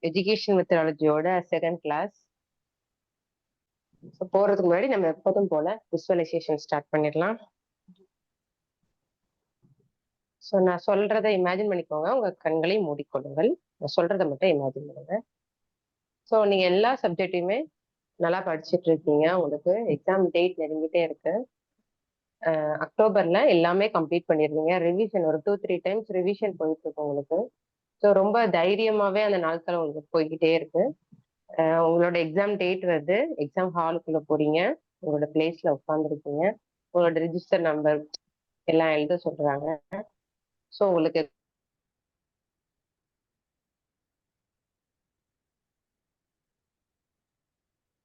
Education மெத்தடாலஜியோட second class. போறதுக்கு முன்னாடி நம்ம எப்போதும் போல விசுவலைசேஷன் ஸ்டார்ட் பண்ணிடலாம். ஸோ நான் சொல்றதை இமேஜின் பண்ணிக்கோங்க, உங்க கண்களை மூடிக்கொள்ளுங்கள். நான் சொல்றதை மட்டும் இமேஜின் பண்ணுங்க. ஸோ நீங்க எல்லா சப்ஜெக்டையுமே நல்லா படிச்சுட்டு இருக்கீங்க. உங்களுக்கு எக்ஸாம் டேட் நெருங்கிட்டே இருக்கு. அக்டோபர்ல எல்லாமே கம்ப்ளீட் பண்ணிருந்தீங்க. ரிவிஷன் ஒரு 2-3 டைம்ஸ் ரிவிஷன் போயிட்டு இருக்கு உங்களுக்கு. ஸோ ரொம்ப தைரியமாவே அந்த நாட்கள் உங்களுக்கு போய்கிட்டே இருக்கு. உங்களோட எக்ஸாம் டேட் வருது. எக்ஸாம் ஹாலுக்குள்ள போறீங்க. உங்களோட பிளேஸ்ல உட்காந்துருக்கீங்க. உங்களோட ரிஜிஸ்டர் நம்பர் எல்லாம் எழுத சொல்றாங்க. ஸோ உங்களுக்கு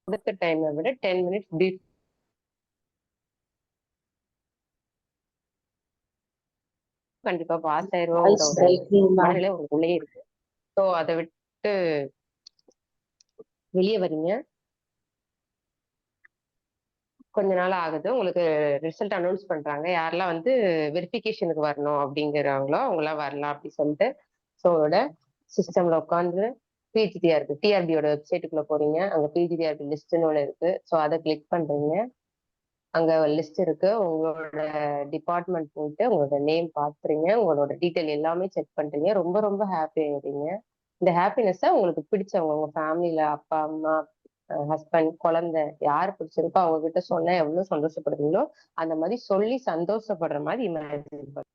கொடுத்த டைமை விட 10 மினிட்ஸ் கண்டிப்பா பாஸ் ஆயிருவோங்கிற ஒரு மனநிலை உங்களுக்குள்ளே இருக்கு. ஸோ அதை விட்டு வெளியே வரீங்க. கொஞ்ச நாள் ஆகுது, உங்களுக்கு ரிசல்ட் அனௌன்ஸ் பண்றாங்க. யாரெல்லாம் வந்து வெரிஃபிகேஷனுக்கு வரணும் அப்படிங்கிறாங்களோ அவங்களாம் வரலாம் அப்படி சொல்லிட்டு. ஸோ சிஸ்டம்ல உட்காந்து பிஜிடிஆர்பி டிஆர்பியோட வெப்சைட்டுக்குள்ள போறீங்க. அங்க பிஜிடிஆர்பி லிஸ்ட்னு ஒன்று இருக்கு. ஸோ அதை கிளிக் பண்றீங்க. அங்க லிஸ்ட் இருக்கு. உங்களோட டிபார்ட்மெண்ட் போயிட்டு உங்களோட நேம் பாத்துறீங்க. உங்களோட டீட்டெயில் எல்லாமே செக் பண்றீங்க. ரொம்ப ரொம்ப ஹாப்பி ஆயிடுறீங்க. இந்த ஹாப்பினஸ் உங்களுக்கு பிடிச்சவங்க, உங்க ஃபேமிலியில அப்பா அம்மா ஹஸ்பண்ட் குழந்தை யார் பிடிச்சிருக்கோ அவங்க கிட்ட சொன்னா எவ்வளவு சந்தோஷப்படுறீங்களோ அந்த மாதிரி சொல்லி சந்தோஷப்படுற மாதிரி இமேஜின் பண்ணுங்க.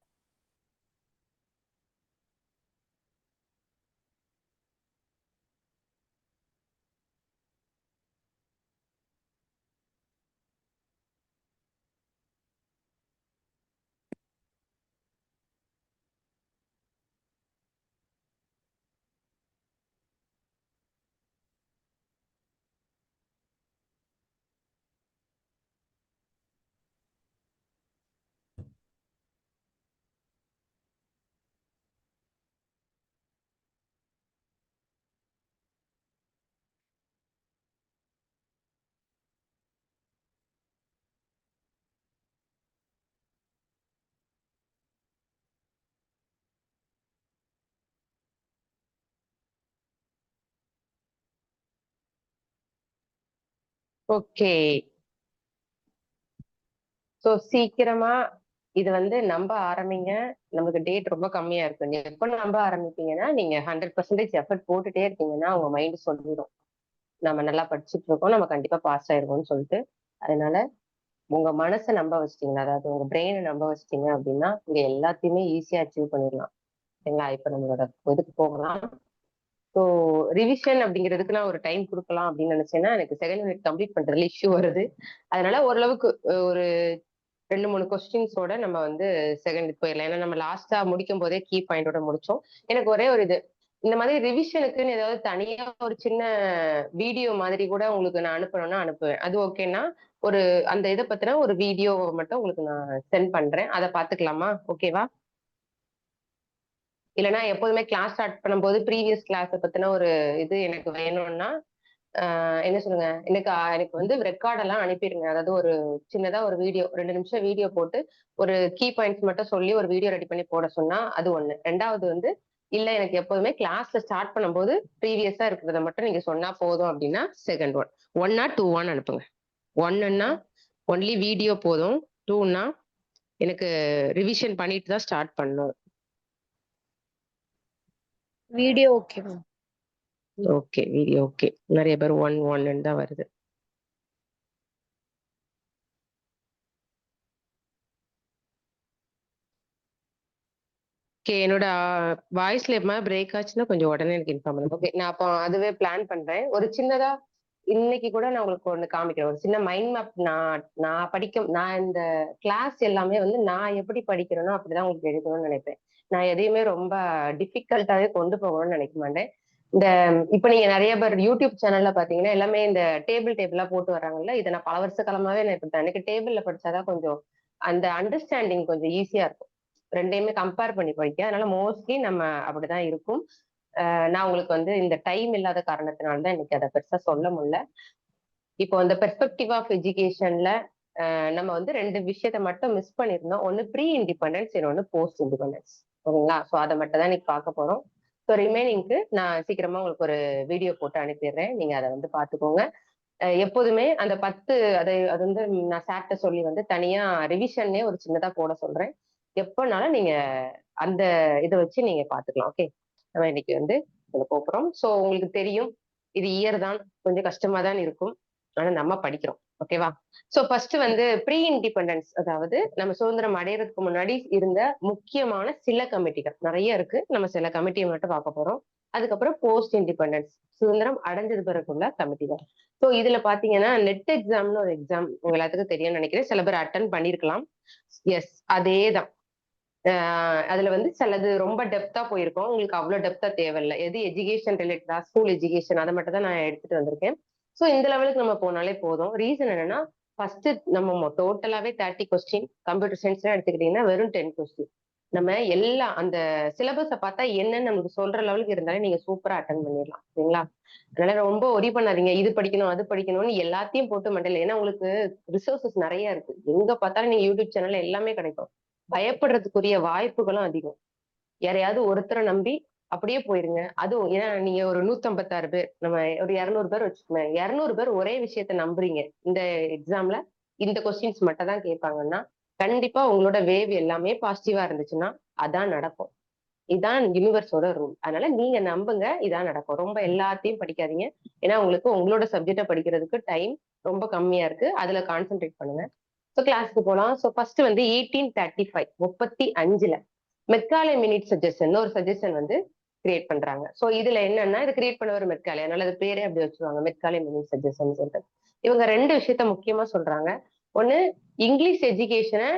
ஓகே, ஸோ சீக்கிரமா இது வந்து நம்ப ஆரம்பிங்க. நமக்கு டேட் ரொம்ப கம்மியா இருக்கு. நீங்க எப்ப நம்ப ஆரம்பிப்பீங்கன்னா நீங்க 100% எஃபர்ட் போட்டுட்டே இருக்கீங்கன்னா உங்க மைண்ட் சொல்லிடும் நம்ம நல்லா படிச்சுட்டு இருக்கோம், நம்ம கண்டிப்பா பாஸ் ஆயிருவோம்னு சொல்லிட்டு. அதனால உங்க மனசை நம்ப வச்சிட்டீங்க, அதாவது உங்க பிரெயினை நம்ப வச்சிட்டீங்க அப்படின்னா இங்க எல்லாத்தையுமே ஈஸியா அச்சீவ் பண்ணிடலாம். சரிங்களா? இப்ப நம்மளோட இதுக்கு போகலாம். ஸோ ரிவிஷன் அப்படிங்கிறதுக்கு நான் ஒரு டைம் கொடுக்கலாம் அப்படின்னு நினைச்சேன்னா எனக்கு செகண்ட் யூனிட் கம்ப்ளீட் பண்றதுல இஷ்யூ வருது. அதனால ஓரளவுக்கு ஒரு 2-3 கொஸ்டின்ஸோட நம்ம வந்து செகண்ட் போயிடலாம். ஏன்னா நம்ம லாஸ்டா முடிக்கும் போதே கீ பாயிண்டோட முடிச்சோம். எனக்கு ஒரே ஒரு இது, இந்த மாதிரி ரிவிஷனுக்குன்னு ஏதாவது தனியா ஒரு சின்ன வீடியோ மாதிரி கூட உங்களுக்கு நான் அனுப்பணும்னா அனுப்புவேன். அது ஓகேன்னா ஒரு அந்த இதை பத்தின ஒரு வீடியோ மட்டும் உங்களுக்கு நான் சென்ட் பண்றேன். அதை பாத்துக்கலாமா? ஓகேவா? இல்லைன்னா எப்போதுமே கிளாஸ் ஸ்டார்ட் பண்ணும்போது ப்ரீவியஸ் கிளாஸ் பத்தின ஒரு இது எனக்கு வேணும்னா என்ன சொல்லுங்க, எனக்கு வந்து ரெக்கார்ட் எல்லாம் அனுப்பிடுங்க. அதாவது ஒரு சின்னதா ஒரு வீடியோ 2 நிமிஷம் வீடியோ போட்டு ஒரு கீ பாயிண்ட்ஸ் மட்டும் சொல்லி ஒரு வீடியோ ரெடி பண்ணி போட சொன்னா அது ஒண்ணு. ரெண்டாவது வந்து இல்ல எனக்கு எப்போதுமே கிளாஸ்ல ஸ்டார்ட் பண்ணும்போது ப்ரீவியஸா இருக்கிறத மட்டும் நீங்க சொன்னா போதும் அப்படின்னா செகண்ட் ஒன். 1 or 2 அனுப்புங்க. 1ன்னா ஒன்லி வீடியோ போதும். 2ன்னா எனக்கு ரிவிஷன் பண்ணிட்டு தான் ஸ்டார்ட் பண்ணும். Video okay ma'am. Okay, video okay. நிறைய பேர் 1 தான் வருது. ஓகே, என்னோட வாய்ஸ்ல எப்பமா பிரேக் ஆச்சுன்னா கொஞ்சம் உடனே எனக்கு இன்ஃபார்ம் பண்ணுங்க. ஓகே, நான் அப்போ அதுவே பிளான் பண்றேன். ஒரு சின்னதா இன்னைக்கு கூட நான் உங்களுக்கு ஒண்ணு காமிக்கிறேன். ஒரு சின்ன மைண்ட் மேப். நான் இந்த கிளாஸ் எல்லாமே வந்து நான் எப்படி படிக்கிறேனோ அப்படிதான் உங்களுக்கு எடுக்கணும்னு நினைப்பேன். நான் எதையுமே ரொம்ப டிஃபிகல்ட்டாவே கொண்டு போகணும்னு நினைக்க மாட்டேன். இந்த இப்ப நீங்க நிறைய பேர் யூடியூப் சேனல்ல பாத்தீங்கன்னா எல்லாமே இந்த டேபிளா போட்டு வர்றாங்கல்ல. இதை நான் பல வருஷ காலமாவே நான் இப்ப எனக்கு டேபிள்ல படிச்சாதான் கொஞ்சம் அந்த அண்டர்ஸ்டாண்டிங் கொஞ்சம் ஈஸியா இருக்கும். ரெண்டையுமே கம்பேர் பண்ணி படிக்க. அதனால மோஸ்ட்லி நம்ம அப்படிதான் இருக்கும். நான் உங்களுக்கு வந்து இந்த டைம் இல்லாத காரணத்தினால்தான் இன்னைக்கு அதை பெருசா சொல்ல முடியல. இப்போ இந்த பெர்ஸ்பெக்டிவ் ஆஃப் எஜுகேஷன்ல நம்ம வந்து 2 விஷயத்த மட்டும் மிஸ் பண்ணிருந்தோம். ஒன்னு ப்ரீ இண்டிபெண்டன்ஸ், இன்னொன்னு போஸ்ட் இண்டிபெண்டன்ஸ். சரிங்களா? ஸோ அதை மட்டும் தான் இன்னைக்கு பார்க்க போறோம். ஸோ ரிமைனிங்க்கு நான் சீக்கிரமா உங்களுக்கு ஒரு வீடியோ போட்டு அனுப்பிடுறேன். நீங்க அதை வந்து பாத்துக்கோங்க. எப்போதுமே அந்த 10 அது வந்து நான் சார்ட்ட சொல்லி வந்து தனியா ரிவிஷன்னே ஒரு சின்னதா போட சொல்றேன். எப்பனாலும் நீங்க அந்த இதை வச்சு நீங்க பாத்துக்கலாம். ஓகே, நம்ம இன்னைக்கு வந்து இதை போக்குறோம். ஸோ உங்களுக்கு தெரியும், இது இயர் தான், கொஞ்சம் கஷ்டமா தான் இருக்கும். ஆனா நம்ம படிக்கிறோம். ஓகேவா? ஸோ ஃபர்ஸ்ட் வந்து ப்ரீ இண்டிபெண்டன்ஸ், அதாவது நம்ம சுதந்திரம் அடையறதுக்கு முன்னாடி இருந்த முக்கியமான சில கமிட்டிகள் நிறைய இருக்கு. நம்ம சில கமிட்டியை மட்டும் பார்க்க போறோம். அதுக்கப்புறம் போஸ்ட் இண்டிபெண்டன்ஸ், சுதந்திரம் அடைஞ்சது பிறகுள்ள கமிட்டிகள். ஸோ இதுல பாத்தீங்கன்னா நெட் எக்ஸாம்னு ஒரு எக்ஸாம் உங்க எல்லாத்துக்கும் தெரியும்னு நினைக்கிறேன். சில பேர் அட்டன் பண்ணிருக்கலாம். எஸ், அதேதான். அதுல வந்து சிலது ரொம்ப டெப்தா போயிருக்கோம். உங்களுக்கு அவ்வளவு டெப்தா தேவையில்லை. எது எஜுகேஷன் ரிலேட்டடா, ஸ்கூல் எஜுகேஷன், அதை மட்டும் தான் நான் எடுத்துட்டு வந்திருக்கேன். சோ இந்த லெவலுக்கு நம்ம போனாலே போதும். ரீசன் என்னன்னா, ஃபர்ஸ்ட் நம்ம டோட்டலாவே 30 கொஸ்டின், கம்ப்யூட்டர் சயின்ஸ் எடுத்துக்கிட்டீங்கன்னா வெறும் 10 கொஸ்டின். நம்ம எல்லாம் அந்த சிலபஸ பார்த்தா என்னன்னு நமக்கு சொல்ற லெவலுக்கு இருந்தாலே நீங்க சூப்பரா அட்டன் பண்ணிடலாம். சரிங்களா? அதனால ரொம்ப ஒரி பண்ணாதீங்க. இது படிக்கணும், அது படிக்கணும்னு எல்லாத்தையும் போட்டு மண்டையில, ஏன்னா உங்களுக்கு ரிசோர்சஸ் நிறைய இருக்கு. எங்க பார்த்தாலும் நீங்க யூடியூப் சேனல்ல எல்லாமே கிடைக்கும். பயப்படுறதுக்குரிய வாய்ப்புகளும் அதிகம். யாரையாவது ஒருத்தரை நம்பி அப்படியே போயிருங்க. அதுவும் ஏன்னா நீங்க ஒரு 156 பேர், நம்ம ஒரு 200 பேர் வச்சுக்கோங்க. 200 பேர் ஒரே விஷயத்த நம்புறீங்க. இந்த எக்ஸாம்ல இந்த கொஸ்டின்ஸ் மட்டும் தான் கேட்பாங்கன்னா, கண்டிப்பா உங்களோட வேவ் எல்லாமே பாசிட்டிவா இருந்துச்சுன்னா அதான் நடக்கும். இதான் யூனிவர்ஸோட ரூல். அதனால நீங்க நம்புங்க, இதான் நடக்கும். ரொம்ப எல்லாத்தையும் படிக்காதீங்க. ஏன்னா உங்களுக்கு உங்களோட சப்ஜெக்ட படிக்கிறதுக்கு டைம் ரொம்ப கம்மியா இருக்கு. அதுல கான்சென்ட்ரேட் பண்ணுங்க. ஸோ கிளாஸ்க்கு போலாம். ஸோ ஃபர்ஸ்ட் வந்து 1835 35ல மெக்காலே மினிட் சஜஷன் ஒரு சஜஷன் வந்து கிரியேட் பண்றாங்க. ஸோ இதுல என்னன்னா, இது கிரியேட் பண்ண ஒரு மெக்காலே, அதனால அது பேரே அப்படி வச்சுருவாங்க, மெக்காலே மினிட் சஜஷன் சொல்லிட்டு. இவங்க 2 விஷயத்த முக்கியமா சொல்றாங்க. ஒண்ணு, இங்கிலீஷ் எஜுகேஷனை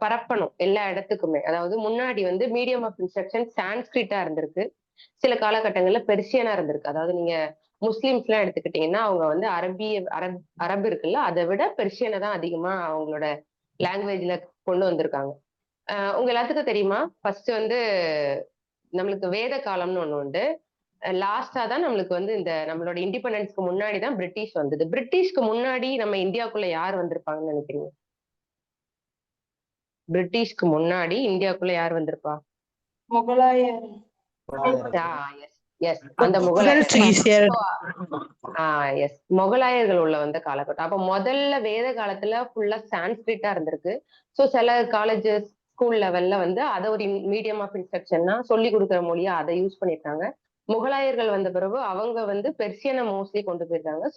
பரப்பணும் எல்லா இடத்துக்குமே. அதாவது முன்னாடி வந்து மீடியம் ஆஃப் இன்ஸ்ட்ரக்ஷன் சான்ஸ்கிரிட்டா இருந்திருக்கு. சில காலகட்டங்கள்ல பெர்சியனா இருந்திருக்கு. அதாவது நீங்க முஸ்லிம்ஸ் எல்லாம் எடுத்துக்கிட்டீங்கன்னா அவங்க வந்து அரபு இருக்குல்ல, அதை விட பெர்சியனை தான் அதிகமா அவங்களோட லாங்குவேஜ்ல கொண்டு வந்திருக்காங்க. உங்க எல்லாத்துக்கும் தெரியுமா, ஃபர்ஸ்ட் வந்து நம்மளுக்கு வேத காலம்னு ஒண்ணு உண்டு. லாஸ்டா தான் நம்மளுக்கு வந்து இந்த நம்மளோட இண்டிபெண்டன்ஸ்க்கு முன்னாடி தான் பிரிட்டிஷ் வந்தது. பிரிட்டிஷ்க்கு முன்னாடி நம்ம இந்தியாக்குள்ள யார் வந்திருப்பாங்கன்னு நினைக்கிறீங்க? பிரிட்டிஷ்க்கு முன்னாடி இந்தியாக்குள்ள யார் வந்திருப்பா? முகலாயர். எஸ், எஸ், அந்த முகலாயர். எஸ், முகலாயர்கள் உள்ள வந்த காலகட்டம். அப்ப முதல்ல வேத காலத்துல ஃபுல்லா சான்ஸ்கிரிட்டா இருந்திருக்கு. சோ சில காலேஜஸ், ஸ்கூல் லெவல்ல வந்து அதை ஒரு மீடியம் ஆஃப் இன்ஸ்ட்ரக்ஷன்னா சொல்லி கொடுக்குற மொழியா அதை யூஸ் பண்ணிருக்காங்க. முகலாயர்கள் வந்த பிறகு அவங்க வந்து பெர்சியனை மோஸ்ட்லி கொண்டு போயிருக்காங்க.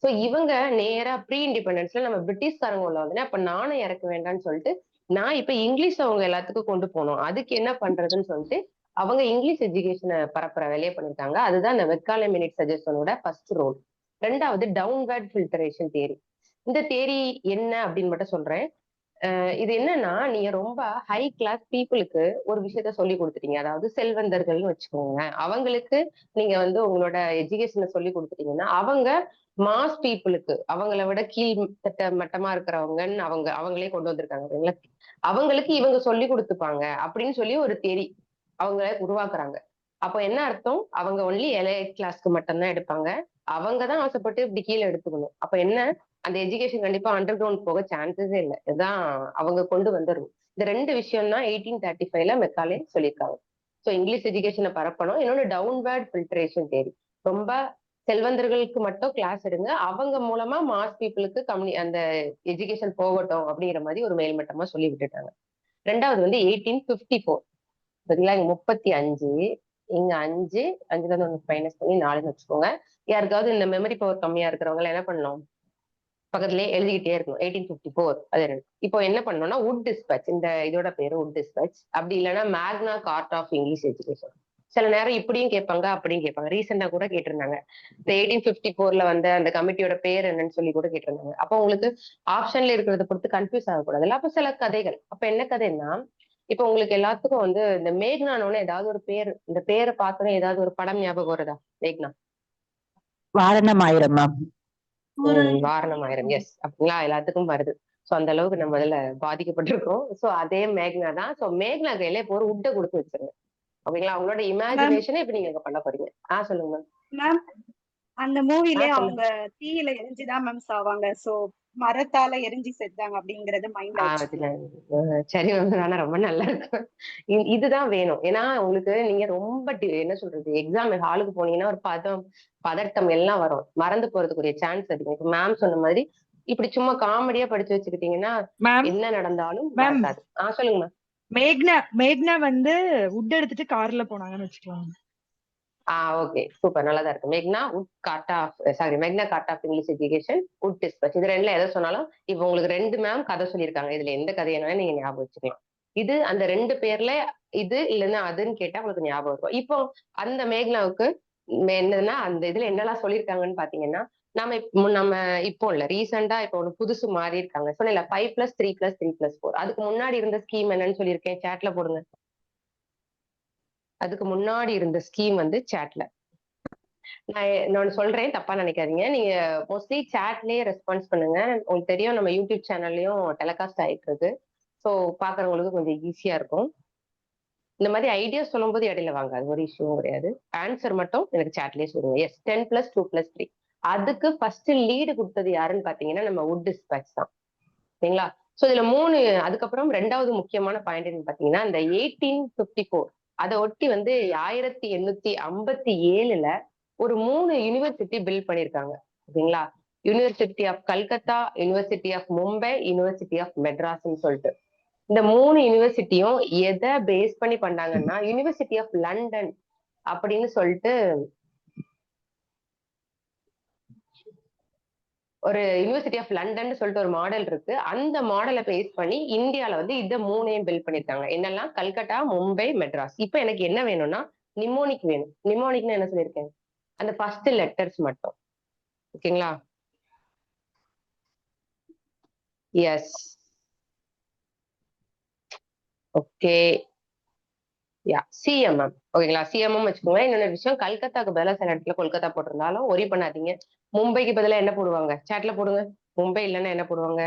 சோ இவங்க நேரா ப்ரீ இண்டிபெண்டன்ஸ்ல நம்ம பிரிட்டிஷ்காரங்க உள்ள வந்து, அப்ப நானும் இறக்க வேண்டாம்னு சொல்லிட்டு நான் இப்ப இங்கிலீஷ் அவங்க எல்லாத்துக்கும் கொண்டு போனோம். அதுக்கு என்ன பண்றதுன்னு சொல்லிட்டு அவங்க இங்கிலீஷ் எஜுகேஷனை பரப்புற வேலையை பண்ணிருக்காங்க. அதுதான் இந்த மெக்காலே மினிட் சஜஷனோட ஃபர்ஸ்ட் ரோல். ரெண்டாவது, டவுன்வர்ட் ஃபில்டரேஷன் தியரி. இந்த தியரி என்ன அப்படின்னு மட்டும் சொல்றேன். இது என்னன்னா, நீங்க ரொம்ப ஹை கிளாஸ் பீப்புளுக்கு ஒரு விஷயத்த சொல்லி கொடுத்துட்டீங்க. அதாவது செல்வந்தர்கள்னு வச்சுக்கோங்க. அவங்களுக்கு நீங்க வந்து உங்களோட எஜுகேஷனை சொல்லி கொடுத்துட்டீங்கன்னா, அவங்க மாஸ் பீப்புளுக்கு, அவங்கள விட கீழ் மட்டமா இருக்கிறவங்கன்னு அவங்களே கொண்டு வந்திருக்காங்க. அவங்களுக்கு இவங்க சொல்லி கொடுத்துப்பாங்க அப்படின்னு சொல்லி ஒரு தியரி அவங்க உருவாக்குறாங்க. அப்ப என்ன அர்த்தம்? அவங்க ஒன்லி எலைட் கிளாஸ்க்கு மட்டும்தான் எடுப்பாங்க. அவங்கதான் ஆசைப்பட்டு இப்படி கீழே எடுத்துக்கணும். அப்ப என்ன, அந்த எஜுகேஷன் கண்டிப்பா அண்டர் கிரவுண்ட் போக சான்சஸே இல்லை. இதுதான் அவங்க கொண்டு வந்துடும். இந்த 2 விஷயம் தான் 1835ல மெக்காலே சொல்லியிருக்காங்க. சோ இங்கிலீஷ் எஜுகேஷனை பரப்பணும். இன்னொன்னு டவுன்வர்ட் ஃபில்டரேஷன் தேரி. ரொம்ப செல்வந்தர்களுக்கு மட்டும் கிளாஸ் எடுங்க, அவங்க மூலமா மாஸ் பீப்புளுக்கு அந்த எஜுகேஷன் போகட்டும் அப்படிங்கிற மாதிரி ஒரு மேல்மட்டமா சொல்லி விட்டுட்டாங்க. ரெண்டாவது வந்து 1854. சரிங்களா? இங்க 35, இங்க 5, 5ல இருந்து 1 மைனஸ் பண்ணி 4ன்னு வச்சுக்கோங்க. யாருக்காவது இந்த மெமரி பவர் கம்மியா இருக்கிறவங்க என்ன பண்ணணும், பக்கத்துலயே எழுதிக்கிட்டே இருக்கணும். 1854 அது 2. இப்போ என்ன பண்ணணும்னா, வுட் டிஸ்பேட்ச், இந்த இதோட பேரு வுட் டிஸ்பேட்ச். அப்படி இல்லைன்னா மேக்னா கார்ட் ஆஃப் இங்கிலீஷ் எஜுகேஷன். சில நேரம் இப்படியும் கேட்பாங்க, அப்படியும் கேட்பாங்க. ரீசெண்டா கூட கேட்டிருந்தாங்க, இந்த 1854ல வந்த அந்த கமிட்டியோட பேர் என்னன்னு சொல்லி கூட கேட்டிருந்தாங்க. அப்போ உங்களுக்கு ஆப்ஷன்ல இருக்கிறத பொறுத்து கன்ஃபியூஸ் ஆகக்கூடாதுல்ல. அப்ப சில கதைகள், அப்ப என்ன கதைன்னா, இப்ப உங்களுக்கு எல்லாத்துக்கும் வந்து இந்த மேக்னானோன்னு ஏதாவது ஒரு பேர், இந்த பேரை பார்த்தோன்னே ஏதாவது ஒரு படம் ஞாபகம் வருதா? மேக்னா வாரணம் ஆயிரம் மேம். வாரணம் ஆயிரம். எஸ், அப்படிங்களா? எல்லாத்துக்கும் வருது. சோ அந்த அளவுக்கு நம்ம இதுல பாதிக்கப்பட்டிருக்கோம். சோ அதே மேக்னா தான். சோ மேக்னா கையில இப்போ ஒரு உட்டை கொடுத்து வச்சிருங்க. ஓகேங்களா? அவங்களோட இமேஜினேஷனை இப்ப நீங்க பண்ண போறீங்க. சொல்லுங்க மேம், அந்த மூவில சொல்லுங்க. அவங்க தீயில எரிஞ்சுதான் மேம் சாவாங்க. சோ மரத்தால எரிஞ்சு செத்தாங்க அப்படிங்கறது மைண்ட்ல வச்சு. சரி ஆனா ரொம்ப நல்லா இருக்கும். இதுதான் வேணும். ஏன்னா உங்களுக்கு நீங்க ரொம்ப என்ன சொல்றது, எக்ஸாம் ஹாலுக்கு போனீங்கன்னா ஒரு பதட்டம் எல்லாம் வரும். மறந்து போறதுக்குரிய சான்ஸ் அதிகம். இப்ப மேம் சொன்ன மாதிரி இப்படி சும்மா காமெடியா படிச்சு வச்சுக்கிட்டீங்கன்னா மேம் என்ன நடந்தாலும் மேம் மறக்காது. சொல்லுங்க மேம். மேக்னா வந்து வுட் எடுத்துட்டு கார்ல போனாங்கன்னு வச்சுக்கோங்க. ஓகே சூப்பர், நல்லாதான் இருக்கு. Magna Wood Carta of Magna Carta of English education Wood dispatch. இது ரெண்டுல எதை சொன்னாலும் இப்ப உங்களுக்கு 2 மேம் கதை சொல்லியிருக்காங்க. இதுல எந்த கதையினாலும் நீங்க ஞாபகம் வச்சுக்கலாம். இது அந்த 2 பேர்ல இது இல்லைன்னா அதுன்னு கேட்டா உங்களுக்கு ஞாபகம் இருக்கும். இப்போ அந்த மேக்னாவுக்கு என்னன்னா அந்த இதுல என்னெல்லாம் சொல்லியிருக்காங்கன்னு பாத்தீங்கன்னா, நம்ம இப்போ இல்ல ரீசெண்டா இப்போ ஒண்ணு புதுசு மாறி இருக்காங்க. சொன்னல 5+3+3+4. அதுக்கு முன்னாடி இருந்த ஸ்கீம் என்னன்னு சொல்லியிருக்கேன், சாட்ல போடுங்க. அதுக்கு முன்னாடி இருந்த ஸ்கீம் வந்து சாட்ல நான் சொல்றேன், தப்பா நினைக்காதீங்க. நீங்க மோஸ்ட்லி சாட்லயே ரெஸ்பான்ஸ் பண்ணுங்க. உங்களுக்கு தெரியும் நம்ம யூடியூப் சேனல்லயும் டெலிகாஸ்ட் ஆயிட்டு இருக்கு. ஸோ பாக்குறவங்களுக்கு கொஞ்சம் ஈஸியா இருக்கும். இந்த மாதிரி ஐடியா சொல்லும் போது இடையில வாங்க, அது ஒரு இஷ்யூவும் கிடையாது. ஆன்சர் மட்டும் எனக்கு சாட்லயே சொல்லுங்க. எஸ் 10+2+3. அதுக்கு ஃபர்ஸ்ட் லீடு கொடுத்தது யாருன்னு பாத்தீங்கன்னா நம்ம வுட் டிஸ்பேட்ச் தான். சரிங்களா? சோ இதுல 3 அதுக்கப்புறம் 2வது முக்கியமான பாயிண்ட் என்னன்னு பாத்தீங்கன்னா இந்த 1854 அதை ஒட்டி வந்து 1857ல ஒரு 3 யூனிவர்சிட்டி பில்ட் பண்ணிருக்காங்க. ஓகேங்களா? University of Calcutta, university of Mumbai, university of மெட்ராஸ்ன்னு சொல்லிட்டு இந்த 3 யூனிவர்சிட்டியும் எதை பேஸ் பண்ணி பண்ணாங்கன்னா யூனிவர்சிட்டி ஆஃப் லண்டன் அப்படின்னு சொல்லிட்டு ஒரு யூனிவர்சிட்டி ஆஃப் லண்டன் சொல்லிட்டு ஒரு மாடல் இருக்கு. அந்த மாடலை பேஸ் பண்ணி இந்தியால வந்து இந்த 3ஐயும் பில்ட் பண்ணிருக்காங்க. என்னெல்லாம்? கல்கட்டா, மும்பை, மெட்ராஸ். இப்ப எனக்கு என்ன வேணும்னா நிமோனிக் வேணும். நிமோனிக்னு என்ன சொல்லியிருக்கேன், அந்த ஃபர்ஸ்ட் லெட்டர்ஸ் மட்டும். ஓகேங்களா? S okay CMM. ஓகேங்களா? சிஎம்எம் வச்சுக்கோங்க. இன்னொரு விஷயம், கல்கத்தாக்கு பதிலா சில இடத்துல கொல்கத்தா போட்டிருந்தாலும் ஒரி பண்ணாதீங்க. மும்பைக்கு பதிலா என்ன போடுவாங்க, சாட்ல போடுங்க. மும்பை இல்லைன்னா என்ன போடுவாங்க?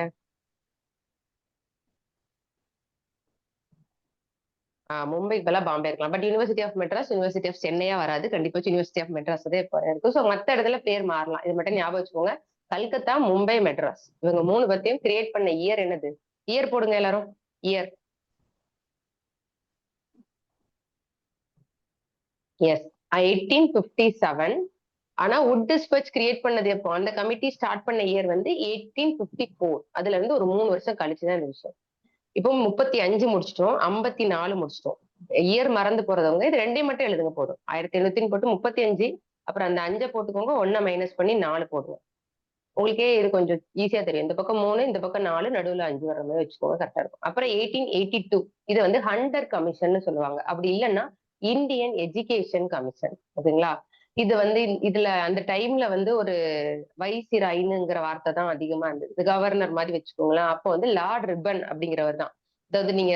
மும்பைக்கு பதிலா பாம்பே இருக்கலாம். But university of Madras, university of சென்னையா வராது. கண்டிப்பா யூனிவர்சிட்டி ஆஃப் மெட்ராஸ் இருக்கும். ஸோ மத்த இடத்துல பேர் மாறலாம். இது மட்டும் ஞாபகம் வச்சுக்கோங்க. கல்கத்தா, மும்பை, மெட்ராஸ் இவங்க 3 பத்தியும் கிரியேட் பண்ண இயர் என்னது? இயர் போடுங்க எல்லாரும். Year yes 1857. ஆனா வுட் டிஸ்பேட்ச் கிரியேட் பண்ணது எப்போ? அந்த கமிட்டி ஸ்டார்ட் பண்ண இயர் வந்து 1854. அதுல இருந்து ஒரு 3 வருஷம் கழிச்சுதான் இந்த விஷயம். இப்போ 35 முடிச்சிட்டோம், 54 முடிச்சிட்டோம். இயர் மறந்து போறதவங்க இது 2ஐயும் மட்டும் எழுதுங்க போதும். 1800 போட்டு 35, அப்புறம் அந்த 5 போட்டுக்கோங்க, 1 மைனஸ் பண்ணி 4 போடுங்க. உங்களுக்கே இது கொஞ்சம் ஈஸியா தெரியும். இந்த பக்கம் 3, இந்த பக்கம் 4, நடுவுல 5 வர மாதிரி வச்சுக்கோங்க, கரெக்டா இருக்கும். அப்புறம் 1882 இது வந்து ஹண்டர் கமிஷன் சொல்லுவாங்க. அப்படி இல்லைன்னா இந்தியன் எஜுகேஷன் கமிஷன். ஓகேங்களா? இது வந்து இதுல அந்த டைம்ல வந்து ஒரு வைசிராயின்னுங்கிற வார்த்தை தான் அதிகமா இருந்தது. கவர்னர் மாதிரி வச்சுக்கோங்களேன். அப்போ வந்து லார்ட் ரிப்பன் அப்படிங்கிறவர் தான். அதாவது நீங்க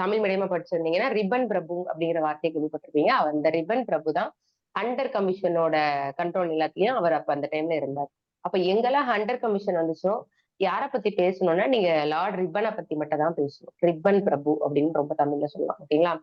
தமிழ் மீடியமா படிச்சிருந்தீங்கன்னா ரிப்பன் பிரபு அப்படிங்கிற வார்த்தையை கேள்விப்பட்டிருப்பீங்க. அந்த ரிப்பன் பிரபு தான் ஹண்டர் கமிஷனோட கண்ட்ரோல் எல்லாத்துலயும் அவர் அப்ப அந்த டைம்ல இருந்தார். அப்ப எங்கெல்லாம் ஹண்டர் கமிஷன் வந்துச்சோ யாரை பத்தி பேசணும்னா நீங்க லார்ட் ரிப்பனை பத்தி மட்டும் தான் பேசணும். ரிப்பன் பிரபு அப்படின்னு ரொம்ப தமிழ்ல சொல்லலாம். ஓகேங்களா?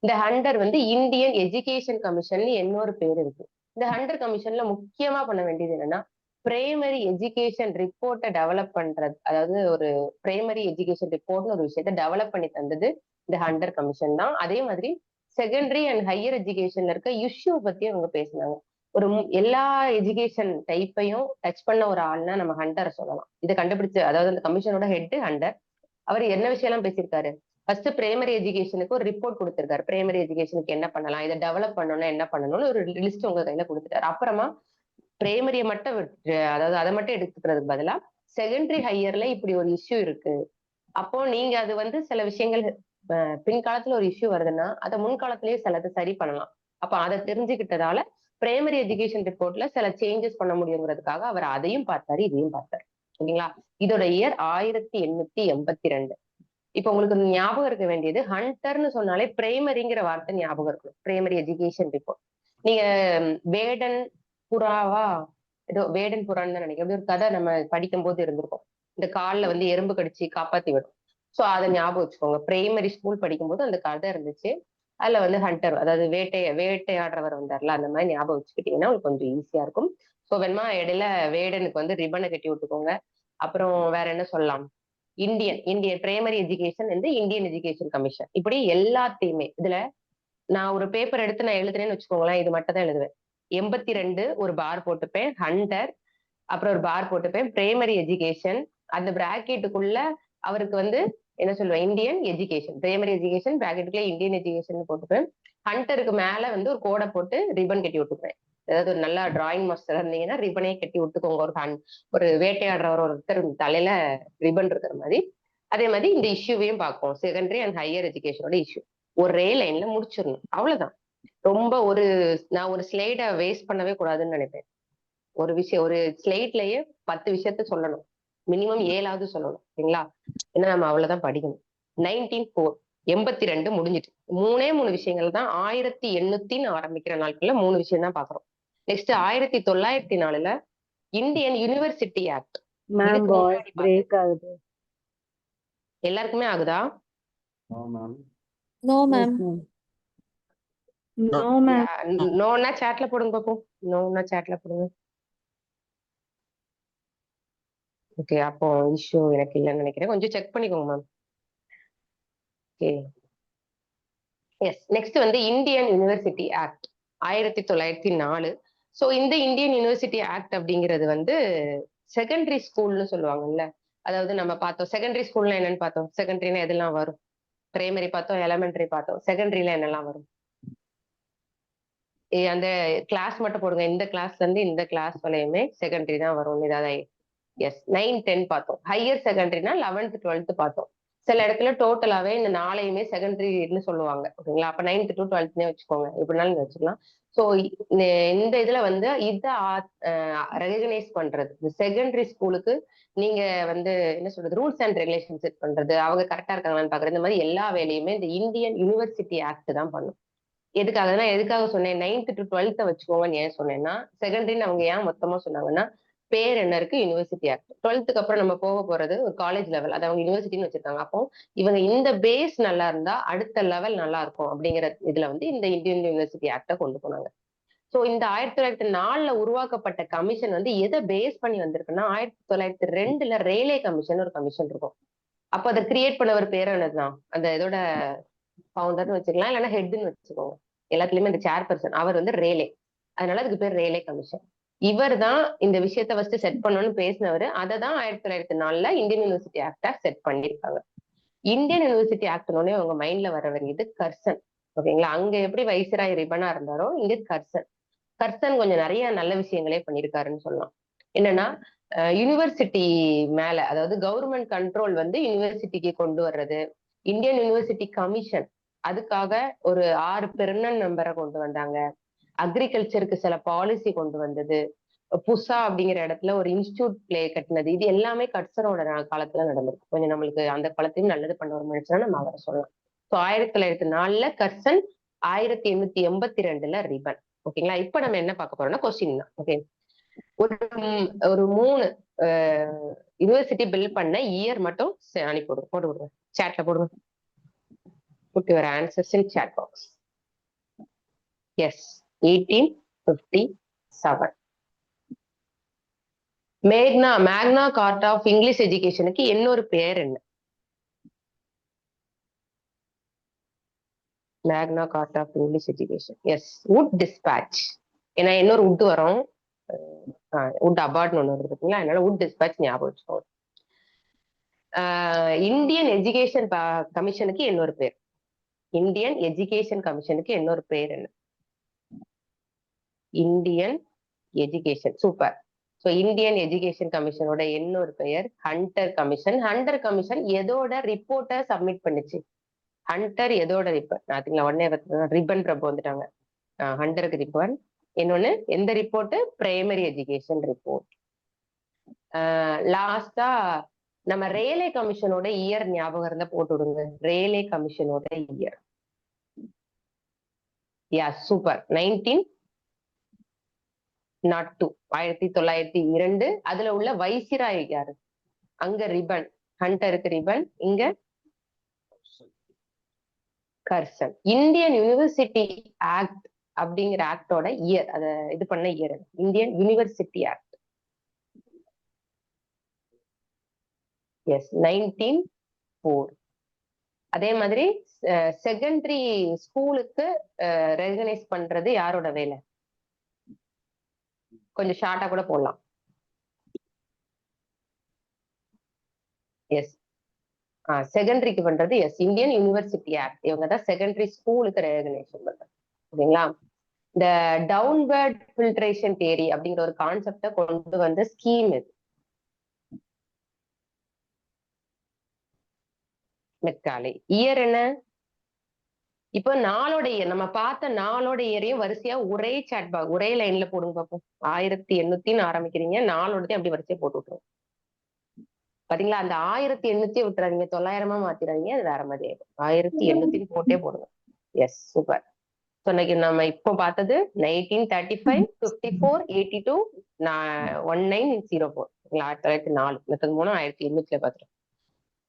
இந்த ஹண்டர் வந்து இந்தியன் எஜுகேஷன் கமிஷன் இன்னொரு பேர் இருக்கு. இந்த ஹண்டர் கமிஷன்ல முக்கியமா பண்ண வேண்டியது என்னன்னா பிரைமரி எஜுகேஷன் ரிப்போர்ட்டை டெவலப் பண்றது. அதாவது ஒரு பிரைமரி எஜுகேஷன் ரிப்போர்ட்னு ஒரு விஷயத்த டெவலப் பண்ணி தந்தது இந்த ஹண்டர் கமிஷன் தான். அதே மாதிரி செகண்டரி அண்ட் ஹையர் எஜுகேஷன்ல இருக்க இஷ்யூ பத்தி அவங்க பேசினாங்க. ஒரு எல்லா எஜுகேஷன் டைப்பையும் டச் பண்ண ஒரு ஆள்னா நம்ம ஹண்டரை சொல்லலாம். இதை கண்டுபிடிச்சு, அதாவது அந்த கமிஷனோட ஹெட் ஹண்டர். அவர் என்ன விஷயம் எல்லாம் பேசியிருக்காரு? ஃபர்ஸ்ட் பிரைமரி எஜுகேஷனுக்கு ஒரு ரிப்போர்ட் கொடுத்திருக்காரு. பிரைமரி எஜுகேஷனுக்கு என்ன பண்ணலாம், இதை டெவலப் பண்ணணும்னா என்ன பண்ணணும்னு ஒரு லிஸ்ட் உங்க கையில கொடுத்துட்டாரு. அப்புறமா பிரைமரியை மட்டும் அதாவது அதை மட்டும் எடுத்துக்கிறதுக்கு பதிலா செகண்டரி ஹையர்ல இப்படி ஒரு இஷ்யூ இருக்கு. அப்போ நீங்க அது வந்து சில விஷயங்கள் பின்காலத்துல ஒரு இஷ்யூ வருதுன்னா அதை முன்காலத்திலேயே சிலதை சரி பண்ணலாம். அப்ப அதை தெரிஞ்சுக்கிட்டதால பிரைமரி எஜுகேஷன் ரிப்போர்ட்ல சில சேஞ்சஸ் பண்ண முடியுங்கிறதுக்காக அவர் அதையும் பார்த்தாரு, இதையும் பார்த்தாரு. ஓகேங்களா? இதோட இயர் 1882. இப்ப உங்களுக்கு ஞாபகம் இருக்க வேண்டியது, ஹண்டர்னு சொன்னாலே பிரைமரிங்கிற வார்த்தை ஞாபகம் இருக்கும். Primary education report. நீங்க வேடன் புறாவா ஏதோ வேடன் புறான்னு தான் நினைக்கிறேன். அப்படி ஒரு கதை நம்ம படிக்கும் போது இருந்திருக்கும். இந்த கால்ல வந்து எறும்பு கடிச்சு காப்பாத்தி விடும். சோ அதை ஞாபகம் வச்சுக்கோங்க. பிரைமரி ஸ்கூல் படிக்கும் போது அந்த கதை இருந்துச்சு. அதுல வந்து ஹண்டர், அதாவது வேட்டையாடுறவர் வந்தார்ல, அந்த மாதிரி ஞாபகம் வச்சுக்கிட்டீங்கன்னா உங்களுக்கு கொஞ்சம் ஈஸியா இருக்கும். சோ வேணுமா இடையில வேடனுக்கு வந்து ரிப்பனை கட்டி விட்டுக்கோங்க. அப்புறம் வேற என்ன சொல்லலாம், இந்தியன் பிரைமரி எஜுகேஷன் வந்து இந்தியன் எஜுகேஷன் கமிஷன். இப்படி எல்லாத்தையுமே இதுல நான் ஒரு பேப்பர் எடுத்து நான் எழுதுறேன்னு வச்சுக்கோங்களேன், இது மட்டும் தான் எழுதுவேன். 82 ஒரு பார் போட்டுப்பேன், ஹண்டர், அப்புறம் ஒரு பார் போட்டுப்பேன், பிரைமரி எஜுகேஷன், அந்த பிராக்கெட்டுக்குள்ள அவருக்கு வந்து என்ன சொல்லுவேன், இந்தியன் எஜுகேஷன், பிரைமரி எஜுகேஷன் பிராக்கெட்டுக்குள்ள இந்தியன் எஜுகேஷன் போட்டுப்பேன். ஹண்டருக்கு மேல வந்து ஒரு கோடை போட்டு ரிப்பன் கட்டி விட்டுப்பேன். அதாவது ஒரு நல்ல டிராயிங் மாஸ்டர் இருந்தீங்கன்னா ரிப்பனே கட்டி விட்டுக்கோங்க. ஒரு வேட்டையாடுறவர் ஒருத்தர் தலையில ரிப்பன் இருக்கிற மாதிரி. அதே மாதிரி இந்த இஷ்யூவையும் பார்ப்போம், செகண்டரி அண்ட் ஹையர் எஜுகேஷனோட இஷ்யூ. ஒரே லைன்ல முடிச்சிடணும், அவ்வளவுதான். ரொம்ப நான் ஒரு ஸ்லைட வேஸ்ட் பண்ணவே கூடாதுன்னு நினைப்பேன். ஒரு விஷயம் ஒரு ஸ்லைட்லயே 10 விஷயத்த சொல்லணும், மினிமம் 7ஆவது சொல்லணும், சரிங்களா? ஏன்னா நம்ம அவ்வளவுதான் படிக்கணும். 1904 82 முடிஞ்சிட்டு 3 விஷயங்கள் தான் 1800 ஆரம்பிக்கிற நாட்கள்ல 3 விஷயம் தான் பாக்குறோம். நெக்ஸ்ட் 1904ல Indian university act. Ma'am voice break ஆகுது. எல்லாருக்குமே ஆகுதா? No, ma'am. No ma'am. நோன்னா சாட்ல போடுங்க பாப்போம். நோன்னா சாட்ல போடுங்க. ஓகே, அப்போ இஷ்யூ எனக்கு இல்லைன்னு நினைக்கிறேன். கொஞ்சம் செக் பண்ணிக்கோங்க மேம். Okay, yes. நெக்ஸ்ட் வந்து இந்தியன் யூனிவர்சிட்டி ஆக்ட் 1904. ஸோ இந்த இந்தியன் யூனிவர்சிட்டி ஆக்ட் அப்படிங்கிறது வந்து செகண்டரி ஸ்கூல்னு சொல்லுவாங்கல்ல. அதாவது நம்ம பார்த்தோம் செகண்டரி ஸ்கூல்ல என்னன்னு பார்த்தோம். செகண்டரினா எதெல்லாம் வரும்? பிரைமரி பார்த்தோம், எலிமெண்டரி பார்த்தோம். செகண்டரியில என்னெல்லாம் வரும்? அந்த கிளாஸ் மட்டும் போடுங்க. இந்த கிளாஸ்ல இருந்து இந்த கிளாஸ் வரையுமே செகண்டரி தான் வரும். ஏதாவது எஸ் 9, 10 பார்த்தோம். ஹையர் செகண்டரினா 11th 12th பார்த்தோம். சில இடத்துல டோட்டலாவே இந்த 4யுமே செகண்டரின்னு சொல்லுவாங்க, ஓகேங்களா? அப்ப 9th to 12th வச்சுக்கோங்க, எப்படினாலும் வச்சுக்கலாம். ஸோ இந்த இதுல வந்து இதை ரெகனைஸ் பண்றது, இந்த செகண்டரி ஸ்கூலுக்கு நீங்க வந்து என்ன சொல்றது, ரூல்ஸ் அண்ட் ரெகுலேஷன் செட் பண்றது, அவங்க கரெக்டா இருக்காங்களான்னு பாக்குறது, இந்த மாதிரி எல்லா வேலையுமே இந்த இந்தியன் யூனிவர்சிட்டி ஆக்ட் தான் பண்ணும். எதுக்காக சொன்னேன் 9th to 12th வச்சுக்கோங்கன்னு ஏன் சொன்னேன்னா, செகண்டரின்னு அவங்க ஏன் மொத்தமா சொன்னாங்கன்னா, பேர் என்ன இருக்கு, யூனிவர்சிட்டி ஆக்ட். 12th அப்புறம் நம்ம போக போறது ஒரு காலேஜ் லெவல், அதை அவங்க யூனிவர்சிட்டின்னு வச்சிருக்காங்க. அப்போ இவங்க இந்த பேஸ் நல்லா இருந்தா அடுத்த லெவல் நல்லா இருக்கும் அப்படிங்கிற இதுல வந்து இந்த இந்தியன் யூனிவர்சிட்டி ஆக்ட கொண்டு போனாங்க. சோ இந்த 1904ல உருவாக்கப்பட்ட கமிஷன் வந்து எதை பேஸ் பண்ணி வந்திருக்குன்னா, 1902ல ரேலே கமிஷன் ஒரு கமிஷன் இருக்கும். அப்ப அதை கிரியேட் பண்ணவர் பேர் என்னதுதான், அந்த இதோட ஃபவுண்டர்னு வச்சுக்கலாம், இல்லைன்னா ஹெட்னு வச்சுக்கோங்க. எல்லாத்துலயுமே இந்த சேர்பர்சன் அவர் வந்து ரேலே, அதனால அதுக்கு பேர் ரேலே கமிஷன். இவர் தான் இந்த விஷயத்த ஃபர்ஸ்ட் செட் பண்ணணும்னு பேசினவர். அதை தான் 1904ல இந்தியன் யூனிவர்சிட்டி ஆக்டா செட் பண்ணியிருக்காங்க. இந்தியன் யூனிவர்சிட்டி ஆக்ட்னோடனே உங்க மைண்ட்ல வர வேண்டியது கர்சன், ஓகேங்களா? அங்க எப்படி வைஸ்ராய் ரிப்பனா இருந்தாரோ இங்க கர்சன் கொஞ்சம் நிறைய நல்ல விஷயங்களே பண்ணியிருக்காருன்னு சொல்லலாம். என்னன்னா, யூனிவர்சிட்டி மேல, அதாவது கவர்மெண்ட் கண்ட்ரோல் வந்து யூனிவர்சிட்டிக்கு கொண்டு வர்றது, இந்தியன் யூனிவர்சிட்டி கமிஷன் அதுக்காக ஒரு 6 பெர்மனன்ட் மெம்பரை கொண்டு வந்தாங்க. அக்ரிகல்ச்சருக்கு சில பாலிசி கொண்டு வந்தது, புசா அப்படிங்கிற இடத்துல ஒரு இன்ஸ்டிடியூட் கட்டினது, இது எல்லாமே கட்சரோட காலத்துல நடந்திருக்கு. கொஞ்சம் நம்மளுக்கு அந்த காலத்தையும் நல்லது பண்ண ஒரு மனுஷனா நம்ம அவரை சொல்லலாம். ஸோ 1904ல கர்சன், 1882ல ரிப்பன், ஓகேங்களா? இப்ப நம்ம என்ன பார்க்க போறோம்னா கொஸ்டின் தான். ஓகே, ஒரு 3 யூனிவர்சிட்டி பில் பண்ண இயர் மட்டும் அனுப்பி விடுங்க, போட்டு விடுங்க, சாட்ல போடுங்க. Put your answers in chat box. Yes, 1857. மேக்னா கார்ட்டா ஆஃப் இங்கிலீஷ் எஜுகேஷனுக்கு இன்னொரு பேர் என்ன? Magna Carta of English education, yes, Wood dispatch. ஏன்னா இன்னொரு வுட் வரும், வுட் அபார்ட்னு ஒண்ணு வருது பார்த்தீங்களா, அதனால வுட் டிஸ்பேட்ச் ஞாபகம் வச்சுக்கோங்க. இந்தியன் எஜுகேஷன் கமிஷனுக்கு இன்னொரு பேர், இந்தியன் எஜுகேஷன் கமிஷனுக்கு இன்னொரு பேர் என்ன? Indian education, super. So Indian education கமிஷனோட இன்னொரு பெயர் ஹண்டர் கமிஷன். ஹண்டர் கமிஷன் எதோட ரிப்போர்ட்டை சப்மிட் பண்ணுச்சு? ஹண்டர் எதோட ரிப்போர்ட்? பாத்தீங்களா, உடனே ரிப்பன் பிரபு வந்துட்டாங்க. ஹண்டருக்கு ரிப்பன். இன்னொன்னு எந்த ரிப்போர்ட்? Primary education report. லாஸ்டா நம்ம ரேலே கமிஷனோட இயர் ஞாபகம் இருந்தா போட்டு விடுங்க. ரேலே கமிஷனோட இயர், யா சூப்பர், 1902, 1902. அதுல உள்ள வைசிராய் யாரு? அங்க ரிப்பன், ஹண்டருக்கு ரிப்பன், இங்க கர்சன். இந்தியன் யூனிவர்சிட்டி ஆக்ட் அப்படிங்கிற ஆக்டோட இயர், அத இது பண்ண year, Indian university act yes 1904. அதே மாதிரி செகண்டரி ஸ்கூலுக்கு ரெகனைஸ் பண்றது யாரோட வேலை? கொஞ்சம் ஷார்ட்டா கூட போடலாம். எஸ் செகண்டரிக்கு பண்றது எஸ் இந்தியன் யூனிவர்சிட்டி ஆக்ட். இவங்க தான் செகண்டரி ஸ்கூலுக்கு ரெகனைசேஷன் பண்றாங்க. ஓகேங்களா? இந்த டவுன்வர்ட் ஃபில்ட்ரேஷன் தியரி அப்படிங்கிற ஒரு கான்செப்டை கொண்டு வந்த ஸ்கீம் இது. மெக்காலே. இயர் என்ன? இப்போ நாளோட இயர் நம்ம பார்த்த நாளோட இயரையும் வரிசையா ஒரே சாட் பாக்ஸ் ஒரே லைன்ல போடுங்க பார்ப்போம். 1800 ஆரம்பிக்கிறீங்க, நாளோடதையும் அப்படி வரிசையா போட்டு விட்டுரும். பாத்தீங்களா? அந்த 1800 விட்டுறாதீங்க, 900 மாத்திராதீங்க, அது வேற மாதிரி ஆயிடும். 1800 போட்டே போடுங்க. Yes super. ஸோ இன்னைக்கு நம்ம இப்போ பார்த்தது 1935, 54, 82, 1904. 1904 மற்றது 1800 பார்த்துட்டோம்.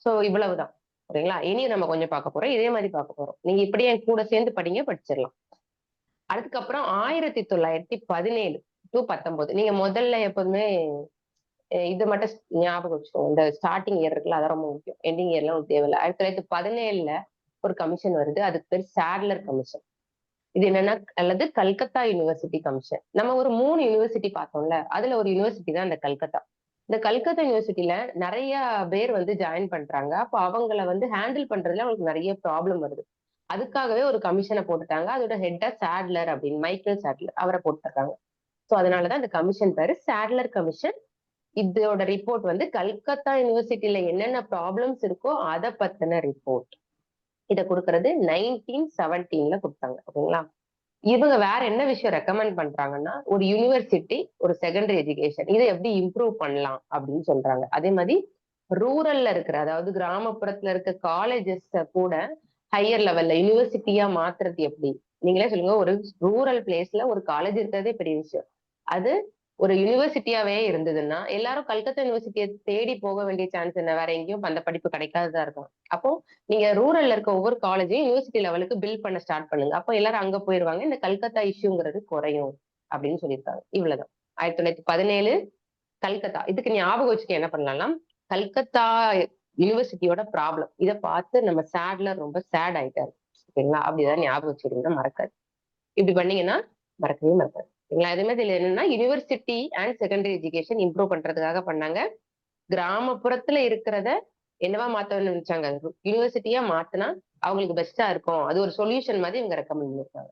ஸோ இவ்வளவுதான். சரிங்களா? இனி நம்ம கொஞ்சம் பார்க்க போறோம், இதே மாதிரி பார்க்க போறோம். நீங்க இப்படியே என் கூட சேர்ந்து படிங்க, படிச்சிடலாம். அதுக்கப்புறம் 1917 to 19. நீங்க முதல்ல எப்போதுமே இது மட்டும் ஞாபகம் வச்சுக்கோங்க. இந்த ஸ்டார்டிங் இயர் இருக்குல்ல, அதான் ரொம்ப முக்கியம். எண்டிங் இயர்லாம் உங்களுக்கு தேவையில்லை. 1917 ஒரு கமிஷன் வருது, அதுக்கு பேர் சாட்லர் கமிஷன். இது என்னன்னா, அல்லது கல்கத்தா யூனிவர்சிட்டி கமிஷன். நம்ம ஒரு 3 யூனிவர்சிட்டி பார்த்தோம்ல, அதுல ஒரு யூனிவர்சிட்டி தான் இந்த கல்கத்தா. இந்த கல்கத்தா யூனிவர்சிட்டியில நிறைய பேர் ஜாயின் பண்றாங்க. அப்போ அவங்கள ஹேண்டில் பண்றதுல அவங்களுக்கு நிறைய ப்ராப்ளம் வருது. அதுக்காகவே ஒரு கமிஷனை போட்டுட்டாங்க. அதோட ஹெட்டா சாட்லர் அப்படின்னு, மைக்கேல் சாட்லர், அவரை போட்டுருக்காங்க. ஸோ அதனாலதான் இந்த கமிஷன் பேரு சாட்லர் கமிஷன். இதோட ரிப்போர்ட் கல்கத்தா யூனிவர்சிட்டியில என்னென்ன ப்ராப்ளம்ஸ் இருக்கோ அதை பத்தின ரிப்போர்ட். இதை கொடுக்கறது 1917 கொடுத்தாங்க. ஓகேங்களா? இவங்க வேற என்ன விஷயம் ரெக்கமெண்ட் பண்றாங்கன்னா, ஒரு யூனிவர்சிட்டி, ஒரு செகண்டரி எஜுகேஷன் இதை எப்படி இம்ப்ரூவ் பண்ணலாம் அப்படின்னு சொல்றாங்க. அதே மாதிரி ரூரல்ல இருக்கிற, அதாவது கிராமப்புறத்துல இருக்க காலேஜஸ் கூட ஹையர் லெவல்ல யூனிவர்சிட்டியா மாத்துறது எப்படி? நீங்களே சொல்லுங்க. ஒரு ரூரல் பிளேஸ்ல ஒரு காலேஜ் இருக்கிறதே பெரிய விஷயம். அது ஒரு யூனிவர்சிட்டியாவே இருந்ததுன்னா எல்லாரும் கல்கத்தா யூனிவர்சிட்டியை தேடி போக வேண்டிய சான்ஸ் என்ன? வேற எங்கேயும் அந்த படிப்பு கிடைக்காததா இருக்கும். அப்போ நீங்க ரூரல்ல இருக்க ஒவ்வொரு காலேஜையும் யூனிவர்சிட்டி லெவலுக்கு பில்ட் பண்ண ஸ்டார்ட் பண்ணுங்க. அப்போ எல்லாரும் அங்க போயிருவாங்க, இந்த கல்கத்தா இஷ்யூங்கிறது குறையும் அப்படின்னு சொல்லியிருக்காங்க. இவ்வளவுதான். 1917 கல்கத்தா. இதுக்கு ஞாபகம் வச்சுக்க என்ன பண்ணலாம்னா, கல்கத்தா யூனிவர்சிட்டியோட ப்ராப்ளம் இதை பார்த்து நம்ம சேட்லர் ரொம்ப சேட் ஆயிட்டாரு. ஓகேங்களா? அப்படிதான் ஞாபகம் வச்சுக்கிட்டீங்கன்னா மறக்காது. இப்படி பண்ணீங்கன்னா மறக்கவே மறக்காது. சரிங்களா? அதே மாதிரி இதுல என்னன்னா, university and secondary education improve பண்றதுக்காக பண்ணாங்க. கிராமப்புறத்துல இருக்கிறத என்னவா மாத்தணும்னு நினைச்சாங்க, யூனிவர்சிட்டியா மாத்தினா அவங்களுக்கு பெஸ்டா இருக்கும். அது ஒரு சொல்யூஷன் மாதிரி இவங்க ரெக்கமெண்ட் பண்ணிருக்காங்க.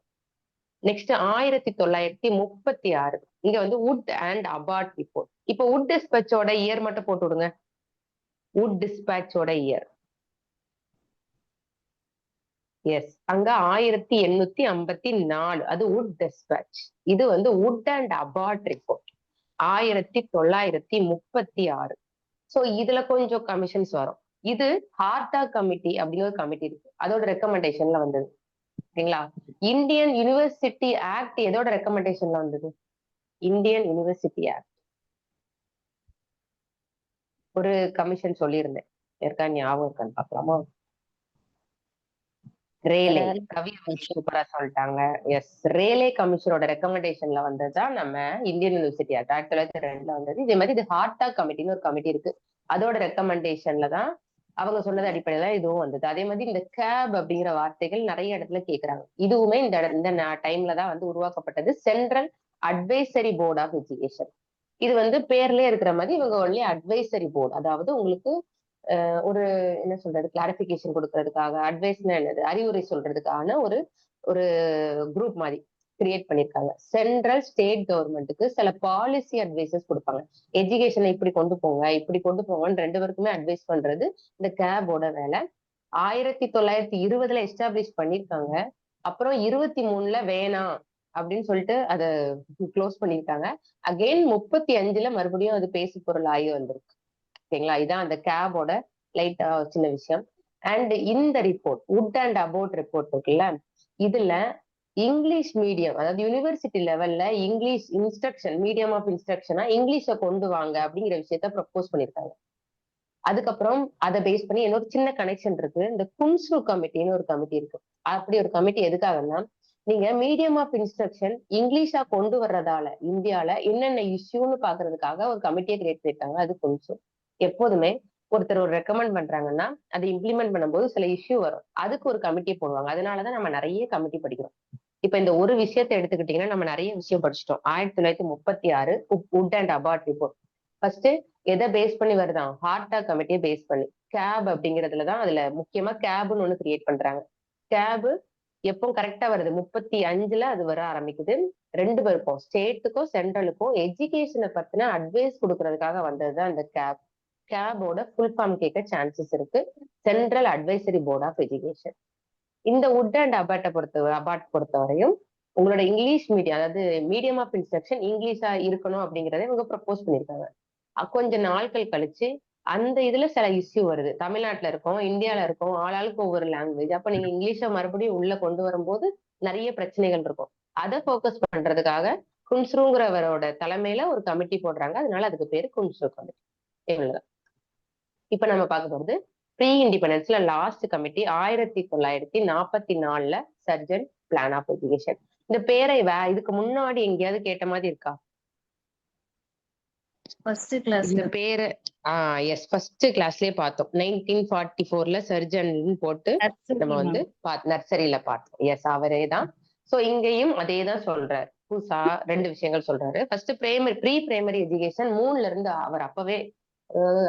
நெக்ஸ்ட் 1936 இங்க வுட் அண்ட் அபார்ட் ரிப்போர்ட். இப்போ வுட் டிஸ்பேச்சோட இயர் மட்டும் போட்டு விடுங்க. Would டிஸ்பேச்சோட year. எஸ் அங்க 1854 அது வுட் டிஸ்பேச். இது would and abort report 1936. So இதுல கொஞ்சம் கமிஷன்ஸ் வரும். இது ஹார்டா கமிட்டி அப்படின்னு ஒரு கமிட்டி இருக்கு, அதோட ரெக்கமெண்டேஷன்ல வந்தது. ஓகேங்களா? இந்தியன் யூனிவர்சிட்டி ஆக்ட் எதோட ரெக்கமெண்டேஷன்ல வந்தது? Indian university act. ஒரு கமிஷன் சொல்லியிருந்தேன், இருக்கா ஞாபகம் இருக்கான்னு பாக்கலாமா? ரேலே. கவி சூப்பரா சொல்லிட்டாங்க. எஸ், ரேலே கமிஷனோட ரெக்கமெண்டேஷன்ல வந்ததுதான் நம்ம இந்தியன் யூனிவர்சிட்டி ஆக்ட் 1902 வந்தது. இதே மாதிரி இது ஹார்டா கமிட்டின்னு ஒரு கமிட்டி இருக்கு, அதோட ரெக்கமெண்டேஷன்ல தான் அவங்க சொன்னது அடிப்படையில இதுவும் வந்தது. அதே மாதிரி இந்த கேப் அப்படிங்கிற வார்த்தைகள் நிறைய இடத்துல கேட்கிறாங்க. இதுவுமே இந்த டைம்ல தான் உருவாக்கப்பட்டது, central advisory board of education. இது பேர்லயே இருக்கிற மாதிரி இவங்க ஒன்லி அட்வைசரி போர்டு, அதாவது உங்களுக்கு ஒரு என்ன சொல்றது, கிளாரிபிகேஷன் கொடுக்கறதுக்காக, அட்வைஸ்னா என்னது, அறிவுரை சொல்றதுக்கான ஒரு ஒரு குரூப் மாதிரி கிரியேட் பண்ணிருக்காங்க. சென்ட்ரல் ஸ்டேட் கவர்மெண்ட்டுக்கு சில பாலிசி அட்வைசஸ் கொடுப்பாங்க. எஜுகேஷனை இப்படி கொண்டு போங்க, இப்படி கொண்டு போங்கன்னு ரெண்டு பேருக்குமே அட்வைஸ் பண்றது இந்த கேபோட வேலை. 1920 எஸ்டாப்ளிஷ் பண்ணிருக்காங்க. அப்புறம் 23 வேணாம் அப்படின்னு சொல்லிட்டு அதை க்ளோஸ் பண்ணிருக்காங்க. அகெயின் 35 மறுபடியும் அது பேசு பொருள் ஆகி வந்திருக்கு. ஓகேங்களா? இதான் அந்த கேபோட லைட்டா சின்ன விஷயம். அண்ட் இந்த report, would and about report இருக்குல்ல, இதுல இங்கிலீஷ் மீடியம், அதாவது யூனிவர்சிட்டி லெவல்ல இங்கிலீஷ் இன்ஸ்ட்ரக்ஷன், மீடியம் ஆஃப் இன்ஸ்ட்ரக்ஷனா இங்கிலீஷை கொண்டு வாங்க அப்படிங்கிற விஷயத்த ப்ரப்போஸ் பண்ணிருக்காங்க. அதுக்கப்புறம் அதை பேஸ் பண்ணி என்னோட சின்ன கனெக்ஷன் இருக்கு, இந்த குன்ஸ்ரு கமிட்டின்னு ஒரு கமிட்டி இருக்கு. அப்படி ஒரு கமிட்டி எதுக்காகன்னா, நீங்க மீடியம் ஆஃப் இன்ஸ்ட்ரக்ஷன் இங்கிலீஷா கொண்டு வர்றதால இந்தியால என்னென்ன இஷ்யூன்னு பாக்குறதுக்காக ஒரு கமிட்டியை கிரியேட் பண்ணிருக்காங்க. அது குன்ஸ்ரு. எப்போதுமே ஒருத்தர் ஒரு ரெக்கமெண்ட் பண்றாங்கன்னா அதை இம்ப்ளிமெண்ட் பண்ணும்போது சில இஷ்யூ வரும், அதுக்கு ஒரு கமிட்டி போடுவாங்க. அதனாலதான் நம்ம நிறைய கமிட்டி படிக்கிறோம். இப்ப இந்த ஒரு விஷயத்தை எடுத்துக்கிட்டீங்கன்னா நம்ம நிறைய விஷயம் படிச்சிட்டோம். 1936 would and abort report. First எதை பேஸ் பண்ணி வருதான்? ஹார்டா கமிட்டியை பேஸ் பண்ணி. கேப் அப்படிங்கிறதுலதான் அதுல முக்கியமா கேப்னு ஒண்ணு கிரியேட் பண்றாங்க. கேப் எப்போ கரெக்டா வருது? 35ல அது வர ஆரம்பிக்குது. 2 பேருக்கும், ஸ்டேட்டுக்கும் சென்ட்ரலுக்கும் எஜுகேஷனை பத்தின அட்வைஸ் கொடுக்கறதுக்காக வந்ததுதான் இந்த கேப். கேபோட ஃபுல் ஃபார்ம் கேட்க சான்சஸ் இருக்கு. Central advisory board of education. இந்த வுட் அண்ட் அபார்ட் பொறுத்தவரையும் உங்களோட இங்கிலீஷ் மீடியம், அதாவது மீடியம் ஆஃப் இன்ஸ்ட்ரக்ஷன் இங்கிலீஷா இருக்கணும் அப்படிங்கறத இவங்க ப்ரப்போஸ் பண்ணிருக்காங்க. கொஞ்ச நாட்கள் கழிச்சு அந்த இதுல சில இஷ்யூ வருது. தமிழ்நாட்டுல இருக்கோம், இந்தியால இருக்கோம், ஆளாளுக்கு ஒவ்வொரு லாங்குவேஜ். அப்ப நீங்க இங்கிலீஷை மறுபடியும் உள்ள கொண்டு வரும்போது நிறைய பிரச்சனைகள் இருக்கும். அதை ஃபோக்கஸ் பண்றதுக்காக குன்ஸ்ருங்கிறவரோட தலைமையில ஒரு கமிட்டி போடுறாங்க. அதனால அதுக்கு பேரு குன்ஸ்ரு கமிட்டி. இவ்வளவுதான். இப்ப நம்ம பார்க்க போறது ப்ரீ இண்டிபெண்டன்ஸ்ல லாஸ்ட் கமிட்டி 1944ல சர்ஜன் பிளான் ஆஃப் எஜுகேஷன். இந்த பேரை இதுக்கு முன்னாடி எங்கேயாவது கேட்ட மாதிரி இருக்கா? ஃபர்ஸ்ட் கிளாஸ் இந்த பேரு எஸ், ஃபர்ஸ்ட் கிளாஸ்லயே பார்த்தோம். 1944ல சர்ஜன் போட்டு நம்ம வந்து நர்சரியில பார்த்தோம். எஸ், அவரே தான். சோ இங்கேயும் அதே தான் சொல்றாரு. புதுசா 2 விஷயங்கள் சொல்றாரு. ஃபர்ஸ்ட் ப்ரீ பிரைமரி எஜுகேஷன் 3ல இருந்து அவர் அப்பவே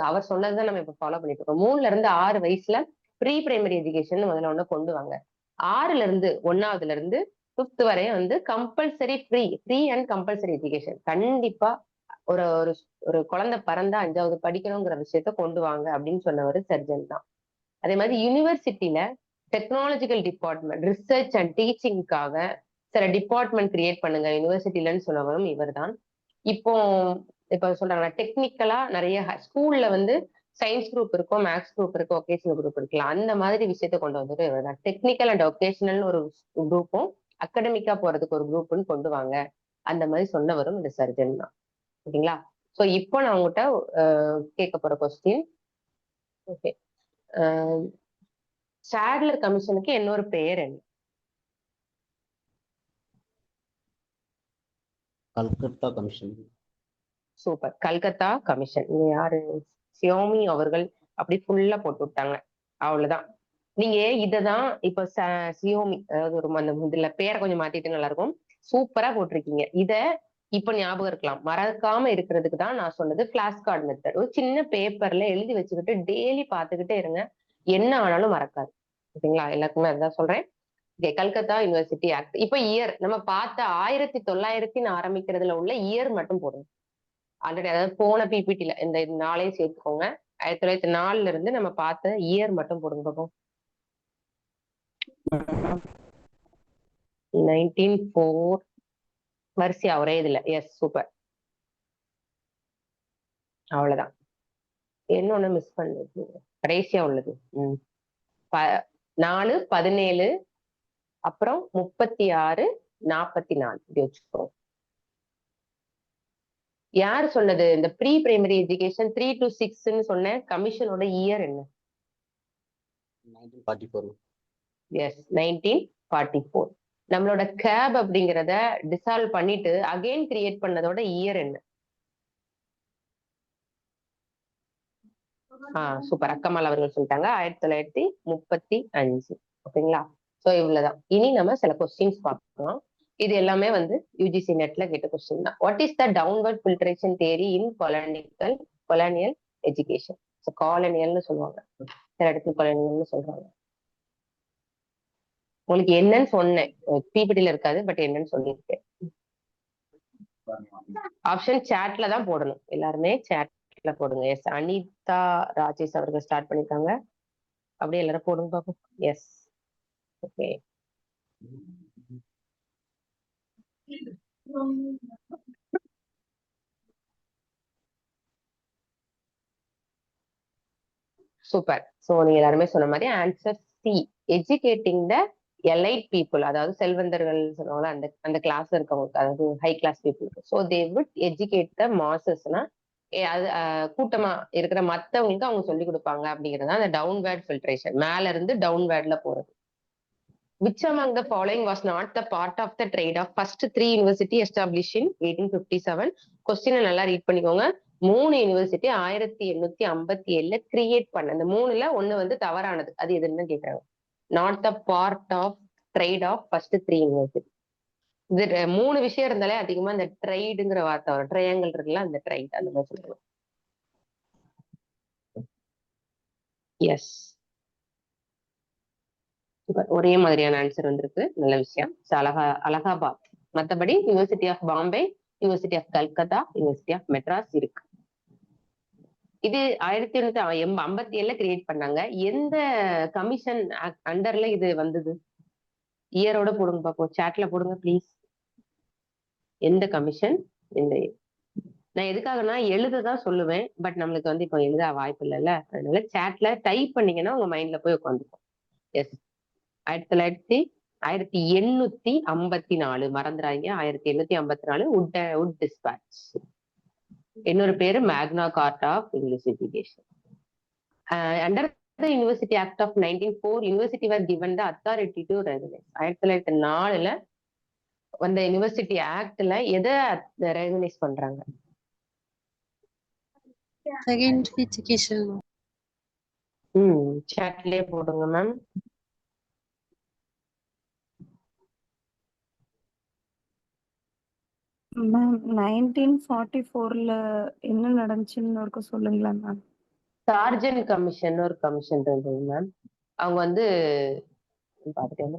அவர் சொன்னதுதான் நம்ம இப்ப ஃபாலோ பண்ணிட்டு இருக்கோம். 3ல இருந்து 6 வயசுல ப்ரீ பிரைமரி எஜுகேஷன் முதல்ல ஒண்ணு கொண்டு வாங்க. 6ல இருந்து 1ஆவதுல இருந்து 5th வரையும் வந்து compulsory free and compulsory education. கண்டிப்பா ஒரு ஒரு குழந்தை பிறந்தா 5வது படிக்கணுங்கிற விஷயத்த கொண்டு வாங்க அப்படின்னு சொன்னவர் சர்ஜன் தான். அதே மாதிரி யூனிவர்சிட்டியில டெக்னாலஜிக்கல் டிபார்ட்மெண்ட், ரிசர்ச் அண்ட் டீச்சிங்காக சில டிபார்ட்மெண்ட் கிரியேட் பண்ணுங்க யூனிவர்சிட்டிலன்னு சொன்னவரும் இவர் தான். இப்ப சொல்றாங்க டெக்னிக்கலா நிறைய ஸ்கூல்ல வந்து சயின்ஸ் குரூப் இருக்கும், மேத்ஸ் குரூப் இருக்கும், ஒகேஷனல் குரூப் இருக்கலாம். அந்த மாதிரி விஷயத்த கொண்டு வந்துட்டு இவர் தான். டெக்னிக்கல் அண்ட் ஒகேஷனல் ஒரு குரூப்பும் அகடமிக்கா போறதுக்கு ஒரு குரூப்னு கொண்டு வாங்க அந்த மாதிரி சொன்னவரும் இந்த சர்ஜன் தான். ஓகேங்களா? சோ இப்போ நான் உங்ககிட்ட கேட்க போற கொஸ்டின், ஓகே, சாட்லர் கமிஷனுக்கு இன்னொரு பெயர் என்ன? Calcutta commission. Super, Calcutta commission. இங்க யாரு? சியோமி அவர்கள் அப்படி ஃபுல்லா போட்டு விட்டாங்க. அவ்வளவுதான். நீங்க இததான் இப்ப சியோமி, அதாவது ஒரு அந்த இதுல பேரை கொஞ்சம் மாத்திட்டு நல்லா இருக்கும். சூப்பரா போட்டிருக்கீங்க. இத இப்ப ஞாபகம் இருக்கலாம், மறக்காம இருக்கிறதுக்கு தான் நான் சொன்னது பிளாஷ் கார்டு மெத்தட். ஒரு சின்ன பேப்பர்ல எழுதி வச்சுக்கிட்டு டெய்லி பாத்துக்கிட்டே இருங்க, என்ன ஆனாலும் மறக்காது. ஓகேங்களா? எல்லாருக்குமே அதுதான் சொல்றேன். Calcutta university act. இப்ப இயர் நம்ம பார்த்த 1900 ஆரம்பிக்கிறதுல உள்ள இயர் மட்டும் போடுங்க. ஆல்ரெடி அதாவது போன பிபிடில இந்த நாளையும் சேர்த்துக்கோங்க. 1904ல இருந்து நம்ம பார்த்த இயர் மட்டும் போடுங்க பாப்போம். 1904 வரிசையா ஒரே இதுல. Yes, super. அவ்வளவுதான். இன்னொன்னு மிஸ் பண்ணது கடைசியா உள்ளது. 4, 17, அப்புறம் 36, 44 இப்படி வச்சுக்கோங்க. யாரு சொன்னது இந்த ப்ரீ பிரைமரி எஜுகேஷன் 3 to 6ன்னு சொன்ன கமிஷனோட இயர் என்ன? 1944. எஸ், 1944. நம்மளோட கேப் அப்படிங்கிறத டிசால்வ் பண்ணிட்டு அகைன் கிரியேட் பண்ணதோட இயர் என்ன? சூப்பர், அக்கமால் அவர்கள் சொல்லிட்டாங்க 1935. ஓகேங்களா? சோ இவ்வளவுதான். இனி நம்ம சில கொஸ்டின்ஸ் பார்க்கலாம். இது எல்லாமே வந்து யூஜிசி நெட்ல கேட்ட கொஸ்டின் தான். What is the downward filtration theory in colonial education? காலனியல்னு சொல்லுவாங்க, சில இடத்துல கொலோனியல்னு சொல்றாங்க. உங்களுக்கு என்னன்னு சொன்னேன், பிபிடில இருக்காது, பட் என்னன்னு சொல்லியிருக்கேன். ஆப்ஷன் சாட்ல தான் போடணும், எல்லாருமே சாட்ல போடுங்க. எஸ், அனிதா ராஜேஷ் அவர்கள் ஸ்டார்ட் பண்ணிருக்காங்க. அப்படியே எல்லாரும் போடுங்க பாப்போம். S, okay. சூப்பர். சோ நீங்க எல்லாருமே சொன்ன மாதிரி answer C, educating the elite people, அதாவது செல்வந்தர்கள் சொல்லுவாங்க அந்த அந்த கிளாஸ் இருக்கவங்களுக்கு, அதாவது ஹை கிளாஸ் பீப்புளுக்கு. So they would educate the மாசஸ்னா அது கூட்டமா இருக்கிற மத்தவங்களுக்கு அவங்க சொல்லி கொடுப்பாங்க அப்படிங்கிறது அந்த டவுன்வேர்ட் ஃபில்ட்ரேஷன், மேல இருந்து டவுன்வேர்ட்ல போறது. Which among the following was not the part of the trade of first 3 university established in 1857? கொஸ்டினை நல்லா ரீட் பண்ணிக்கோங்க. 3 யூனிவர்சிட்டி 1857 கிரியேட் பண்ண. அந்த 3ல ஒண்ணு வந்து தவறானது. அது எதுன்னு கேக்குறாங்க. Not the part of trade of first 3 university. இது 3 விஷயம் இருந்தாலே அதிகமா இந்த ட்ரைடுங்கிற வார்த்தை வரும். ட்ரையாங்கிள் இருக்குல்ல, அந்த ட்ரைட் அந்த மாதிரி சொல்லுவோம். எஸ், ஒரே மாதிரியான ஆன்சர் வந்திருக்கு. நல்ல விஷயம். அலகாபாத். மத்தபடி university of Bombay, university of Calcutta, university of Madras இருக்கு. இது 1857 கிரியேட் பண்ணாங்க. எந்த கமிஷன் அண்டர்ல இது வந்தது? இயரோட போடுங்க பாப்போம். சாட்ல போடுங்க ப்ளீஸ். எந்த கமிஷன்? இந்த நான் எதுக்காகனா எழுததான் சொல்லுவேன். பட் நம்மளுக்கு வந்து இப்போ எழுத வாய்ப்பு இல்லைல்ல. அதனால சாட்ல டைப் பண்ணீங்கன்னா உங்க மைண்ட்ல போய் உட்காந்துக்கும். எஸ், 1854 மறந்துடாங்க. 1854 உட் டிஸ்பேட்ச். இன்னொரு பேரு Magna Carta of English education. Under the university act of 1904 university was given the authority to recognise. 1904 வந்த யூனிவர்சிட்டி ஆக்ட்ல எதை ரெகனைஸ் பண்றாங்க? Secondary education. சாட்லயே போடுங்க மேம். மேம் 1944ல என்ன நடந்துச்சுன்னு ஒருக்க சொல்லுங்களா மேம்? சார்ஜன் கமிஷன் ஒரு கமிஷன் இருந்தது மேம். அவங்க வந்து பாத்துட்டேன்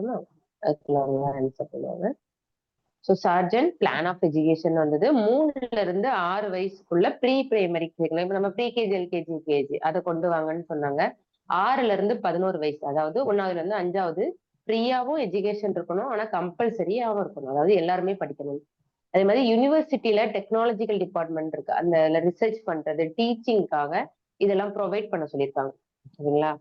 ஆன்சர் பண்ணுவாங்க. So Sargent plan of education வந்தது. 3ல இருந்து 6 வயசுக்குள்ள ப்ரீ பிரைமரி இப்ப நம்ம ப்ரீ கேஜி, எல்கேஜி, யூகேஜி அதை கொண்டு வாங்கன்னு சொன்னாங்க. 6ல இருந்து 11 வயசு, அதாவது 1வதுல இருந்து 5வது ஃப்ரீயாவும் எஜுகேஷன் இருக்கணும், ஆனா கம்பல்சரியாவும் இருக்கணும், அதாவது எல்லாருமே படிக்கணும். அதே மாதிரி யூனிவர்சிட்டியில டெக்னாலஜிக்கல் டிபார்ட்மெண்ட் இருக்கு, அந்த ரிசர்ச் பண்றது, டீச்சிங்காக இதெல்லாம் ப்ரொவைட் பண்ண சொல்லியிருக்காங்க. சரிங்களா?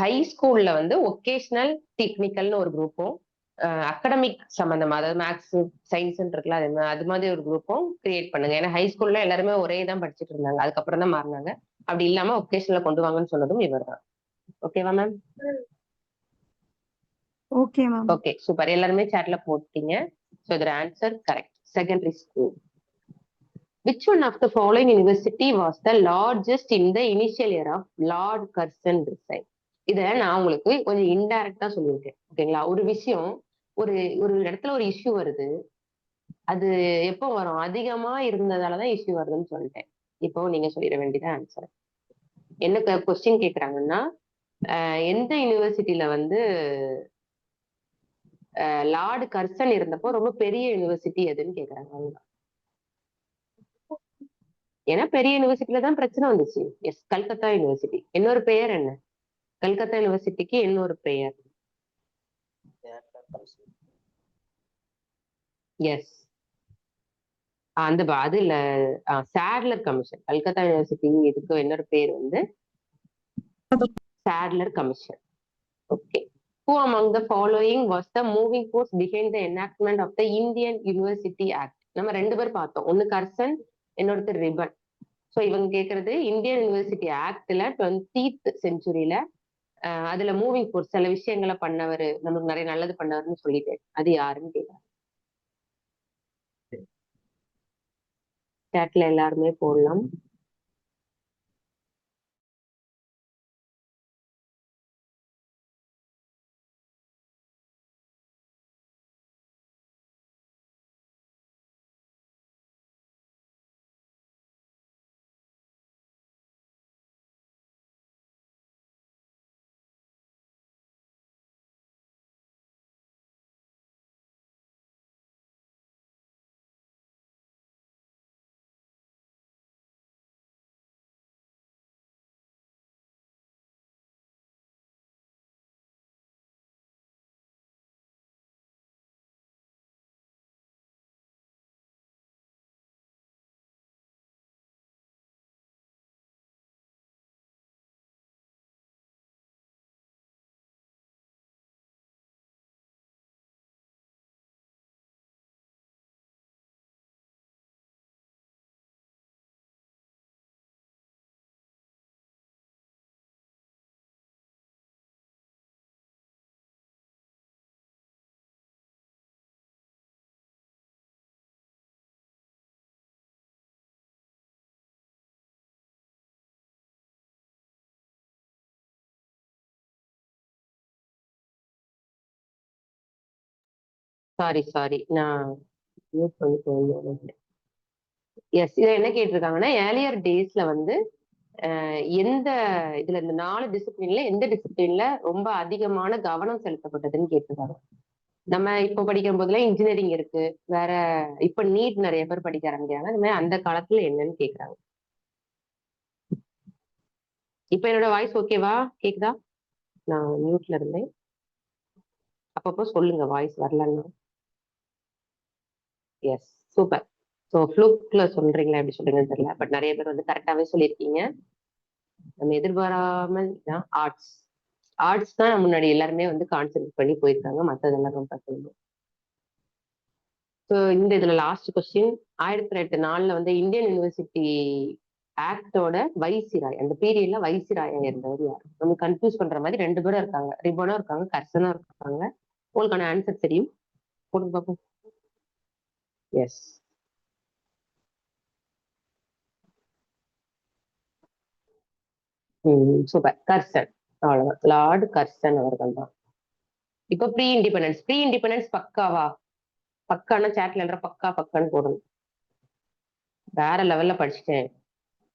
ஹை ஸ்கூல்ல வந்து ஒகேஷனல் டெக்னிக்கல்னு ஒரு குரூப்பும், அகடமிக் சம்பந்தமா, அதாவது மேக்ஸ் சயின்ஸ் இருக்குல்ல, அது மாதிரி ஒரு குரூப்பும் கிரியேட் பண்ணுங்க. ஏன்னா ஹை ஸ்கூல்ல எல்லாருமே ஒரே தான் படிச்சுட்டு இருந்தாங்க, அதுக்கப்புறம் தான் மாறினாங்க. அப்படி இல்லாம ஒகேஷனல கொண்டு வாங்கன்னு சொன்னதும் இவர் தான். ஓகேவா ma'am? Okay ma'am. Okay, super. எல்லாருமே சாட்ல போட்டீங்க. ஸோ இதோட answer correct. Secondary school. Which one of the following university was the largest in the initial year of Lord Curzon design? இத நான் உங்களுக்கு கொஞ்சம் இன்டைரக்டா சொல்லியிருக்கேன். ஓகேங்களா? ஒரு விஷயம், ஒரு ஒரு இடத்துல ஒரு இஷ்யூ வருது, அது எப்போ வரும்? அதிகமா இருந்ததாலதான் இஷ்யூ வருதுன்னு சொல்லிட்டேன். இப்போ நீங்க சொல்லிட வேண்டியது ஆன்சர். என்ன கொஸ்டின் கேக்குறாங்கன்னா, எந்த யூனிவர்சிட்டியில வந்து லார்டு கர்சன் இருந்தப்போ ரொம்ப பெரிய யூனிவர்சிட்டி எதுன்னு கேக்குறாங்க. அவ்வளவுதான். ஏன்னா பெரிய யூனிவர்சிட்டியில தான் பிரச்சனை வந்துச்சு. Yes, Calcutta university. இன்னொரு பெயர் என்ன? கல்கத்தா யூனிவர்சிட்டிக்கு இன்னொரு பெயர். எஸ், அந்த அது இல்ல, சாட்லர் கமிஷன். கல்கத்தா யூனிவர்சிட்டி இதுக்கு இன்னொரு பேர் வந்து Sadler commission. Okay. Who among the following was the moving force behind the enactment of the Indian University Act? நம்ம 2 பேர் பார்த்தோம். ஒன்னு கர்சன், இன்னொருத்தர் ரிபன். சோ இவங்க கேக்குறது இந்தியன் யூனிவர்சிட்டி ஆக்ட்ல 20th செஞ்சுரியில அதுல மூவிங் ஃபோர்ஸ் சில விஷயங்களை பண்ணவர், நமக்கு நிறைய நல்லது பண்ணவர்னு சொல்லிட்டேன். அது யாருன்னு கேட்கறாங்க. சாட்ல எல்லாருமே போடலாம். சாரி நான் மியூட் பண்ணி போயிருந்தேன். எஸ், இதை என்ன கேட்டிருக்காங்கன்னா ஏர்லியர் டேஸ்ல வந்து எந்த இதுல இந்த 4 டிசிப்ளின்ல எந்த டிசிப்ளின்ல ரொம்ப அதிகமான கவனம் செலுத்தப்பட்டதுன்னு கேட்டிருக்காங்க. நம்ம இப்ப படிக்கும் போதுல இன்ஜினியரிங் இருக்கு, வேற இப்ப நீட் நிறைய பேர் படிக்க ஆரம்பிக்கிறாங்க. அந்த மாதிரி அந்த காலத்துல என்னன்னு கேக்குறாங்க. இப்ப என்னோட வாய்ஸ் ஓகேவா? கேக்குதா? நான் மியூட்ல இருந்தேன், அப்பப்போ சொல்லுங்க வாய்ஸ் வரலன்னா. S, super. ஸோ ஃப்ளூக்ல சொல்றீங்களா எப்படி சொல்றீங்கன்னு தெரியல, பட் நிறைய பேர் வந்து கரெக்டாவே சொல்லியிருக்கீங்க. நம்ம எதிர்பாராமல் தான் ஆர்ட்ஸ் தான் முன்னாடி எல்லாருமே வந்து கான்சென்ட்ரேட் பண்ணி போயிருக்காங்க, மற்றதெல்லாம் ரொம்ப சொல்லணும். ஸோ இந்த இதுல லாஸ்ட் கொஸ்டின், 1904 வந்து இந்தியன் யூனிவர்சிட்டி ஆக்டோட வைசிராய், அந்த பீரியட்ல வைசிராயா இருந்தவர் யார்? நம்ம கன்ஃபியூஸ் பண்ற மாதிரி 2 பேரும் இருக்காங்க, ரிபனும் இருக்காங்க, கர்சனும் இருக்காங்க. உங்களுக்கான ஆன்சர் தெரியும், போடுங்க பார்ப்போம். Yes, super, Curzon. அவ்வளவுதான், லார்டு கர்சன் அவர்கள் தான். இப்போ ப்ரீ இண்டிபெண்டன்ஸ் பக்காவா? பக்கான சேட்ல எழுற பக்கான்னு போடணும். வேற லெவல்ல படிச்சுட்டேன்,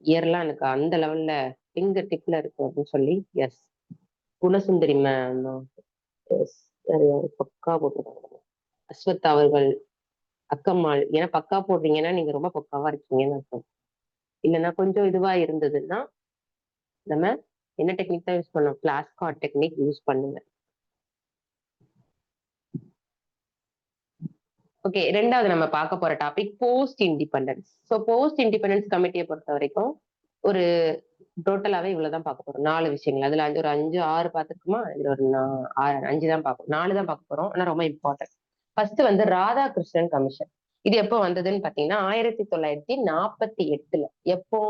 இயர்லாம் எனக்கு அந்த லெவல்ல ஃபிங்கர் டிப்ல இருக்கு அப்படின்னு சொல்லி. S, Gunasundari ma'am. எஸ், பக்கா போட்டுருக்காங்க. அஸ்வத் அவர்கள், அக்கம்மாள். ஏன்னா பக்கா போடுறீங்கன்னா நீங்க ரொம்ப பக்காவா இருக்கீங்கன்னு அர்த்தம். இல்லைன்னா கொஞ்சம் இதுவா இருந்ததுன்னா நம்ம என்ன டெக்னிக் தான் யூஸ் பண்ணோம்? கிளாஸ் கார்ட் டெக்னிக் யூஸ் பண்ணுங்க. ஓகே, ரெண்டாவது நம்ம பார்க்க போற topic post independence. So post independence கமிட்டியை பொறுத்த வரைக்கும் ஒரு டோட்டலாவே இவ்வளவுதான் பார்க்க போறோம், 4 விஷயங்கள். அதுல ஒரு 5 6 பார்த்துருக்குமா? இதுல ஒரு 5 தான் பார்க்கணும், 4 தான் பார்க்க போறோம், ஆனா ரொம்ப இம்பார்ட்டன்ட். ஃபர்ஸ்ட் வந்து ராதாகிருஷ்ணன் கமிஷன். இது எப்போ வந்ததுன்னு பாத்தீங்கன்னா 1948. எப்போ?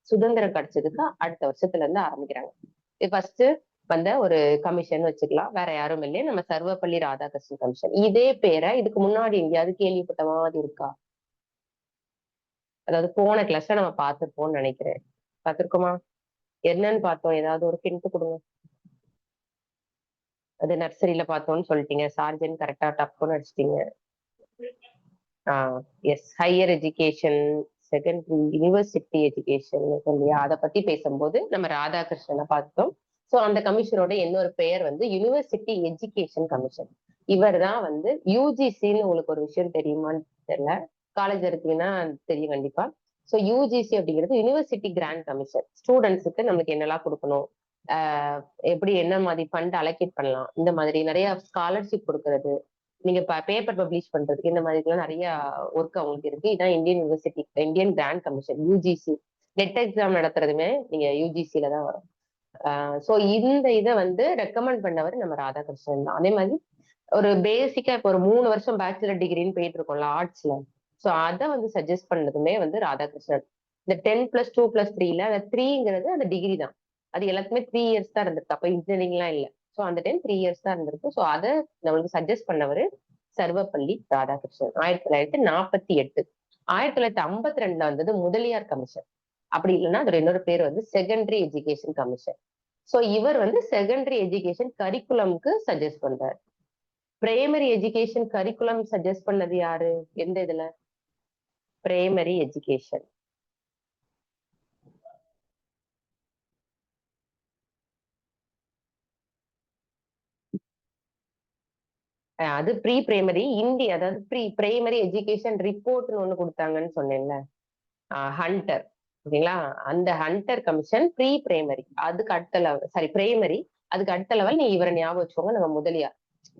சுதந்திரம் கிடைச்சதுக்கு அடுத்த வருஷத்துல இருந்து ஆரம்பிக்கிறாங்க. இது ஃபர்ஸ்ட் வந்த ஒரு கமிஷன் வச்சுக்கலாம், வேற யாரும் இல்லையே, நம்ம சர்வப்பள்ளி ராதாகிருஷ்ணன் கமிஷன். இதே பேரை இதுக்கு முன்னாடி எங்கேயாவது கேள்விப்பட்ட மாதிரி இருக்கா? அதாவது போன கிளாஸ்ல நம்ம பார்த்திருப்போம்னு நினைக்கிறேன். பார்த்திருக்கோமா? என்னன்னு பார்த்தோம், ஏதாவது ஒரு ஹிண்ட் கொடுங்க. அது நர்சரியில பார்த்தோம்னு சொல்லிட்டீங்க, சார்ஜன் கரெக்டா டப்புன்னு அடிச்சிட்டீங்க. Yes, higher education, secondary university education இல்லையா? அதை பத்தி பேசும்போது நம்ம ராதாகிருஷ்ணனை பார்த்தோம். ஸோ அந்த கமிஷனோட இன்னொரு பெயர் வந்து யூனிவர்சிட்டி எஜுகேஷன் கமிஷன். இவர் தான் வந்து யூஜிசின்னு உங்களுக்கு ஒரு விஷயம் தெரியுமான்னு தெரியல, காலேஜ் இருக்கீங்கன்னா தெரியும் கண்டிப்பா. ஸோ யூஜிசி அப்படிங்கிறது யூனிவர்சிட்டி கிராண்ட் கமிஷன். ஸ்டூடெண்ட்ஸுக்கு நம்மளுக்கு என்னெல்லாம் கொடுக்கணும், எப்படி என்ன மாதிரி ஃபண்ட் அலோகேட் பண்ணலாம், இந்த மாதிரி நிறைய ஸ்காலர்ஷிப் கொடுக்கறது, நீங்க பேப்பர் பப்ளிஷ் பண்றதுக்கு, இந்த மாதிரி நிறைய ஒர்க் அவங்களுக்கு இருக்கு. இதான் Indian grant commission, UGC. NET exam நடத்துறதுமே நீங்க யூஜிசில தான் வரும். ஸோ இந்த இதை வந்து ரெக்கமெண்ட் பண்ணவர் நம்ம ராதாகிருஷ்ணன் தான். அதே மாதிரி ஒரு பேசிக்கா இப்போ ஒரு 3 வருஷம் பேச்சுலர் டிகிரின்னு போயிட்டு இருக்கோம்ல ஆர்ட்ஸ்ல, ஸோ அதை வந்து சஜஸ்ட் பண்ணதுமே வந்து ராதாகிருஷ்ணன். இந்த 10+2+3ல அந்த 3ங்கிறது அந்த டிகிரி தான், அது எல்லாத்துக்குமே 3 இயர்ஸ் தான் இருந்திருக்கு, அப்ப இன்ஜினியரிங்லாம் இல்லை. ஸோ அந்த டைம் 3 இயர்ஸ் தான் இருந்திருக்கு. ஸோ அதை நம்மளுக்கு சஜஸ்ட் பண்ணவர் சர்வப்பள்ளி ராதாகிருஷ்ணன். 1948. 1952 வந்தது முதலியார் கமிஷன். அப்படி இல்லைன்னா அதோட இன்னொரு பேர் வந்து செகண்டரி எஜுகேஷன் கமிஷன். ஸோ இவர் வந்து செகண்டரி எஜுகேஷன் கரிக்குலம்க்கு சஜஸ்ட் பண்றாரு. பிரைமரி எஜுகேஷன் கரிக்குலம் சஜஸ்ட் பண்ணது யாரு? எந்த இதுல? Primary education. அது ப்ரீ பிரைமரி இந்தியா, அதாவது பிரைமரி எஜுகேஷன் ரிப்போர்ட்னு ஒண்ணு கொடுத்தாங்கன்னு சொன்னேன்ல, ஹண்டர். ஓகேங்களா? அந்த ஹண்டர் கமிஷன் ப்ரீ பிரைமரி, அதுக்கு அடுத்த லெவல், சாரி பிரைமரி, அதுக்கு அடுத்த லெவல். நீ இவரை ஞாபகம் வச்சுக்கோங்க, நம்ம முதலியார்.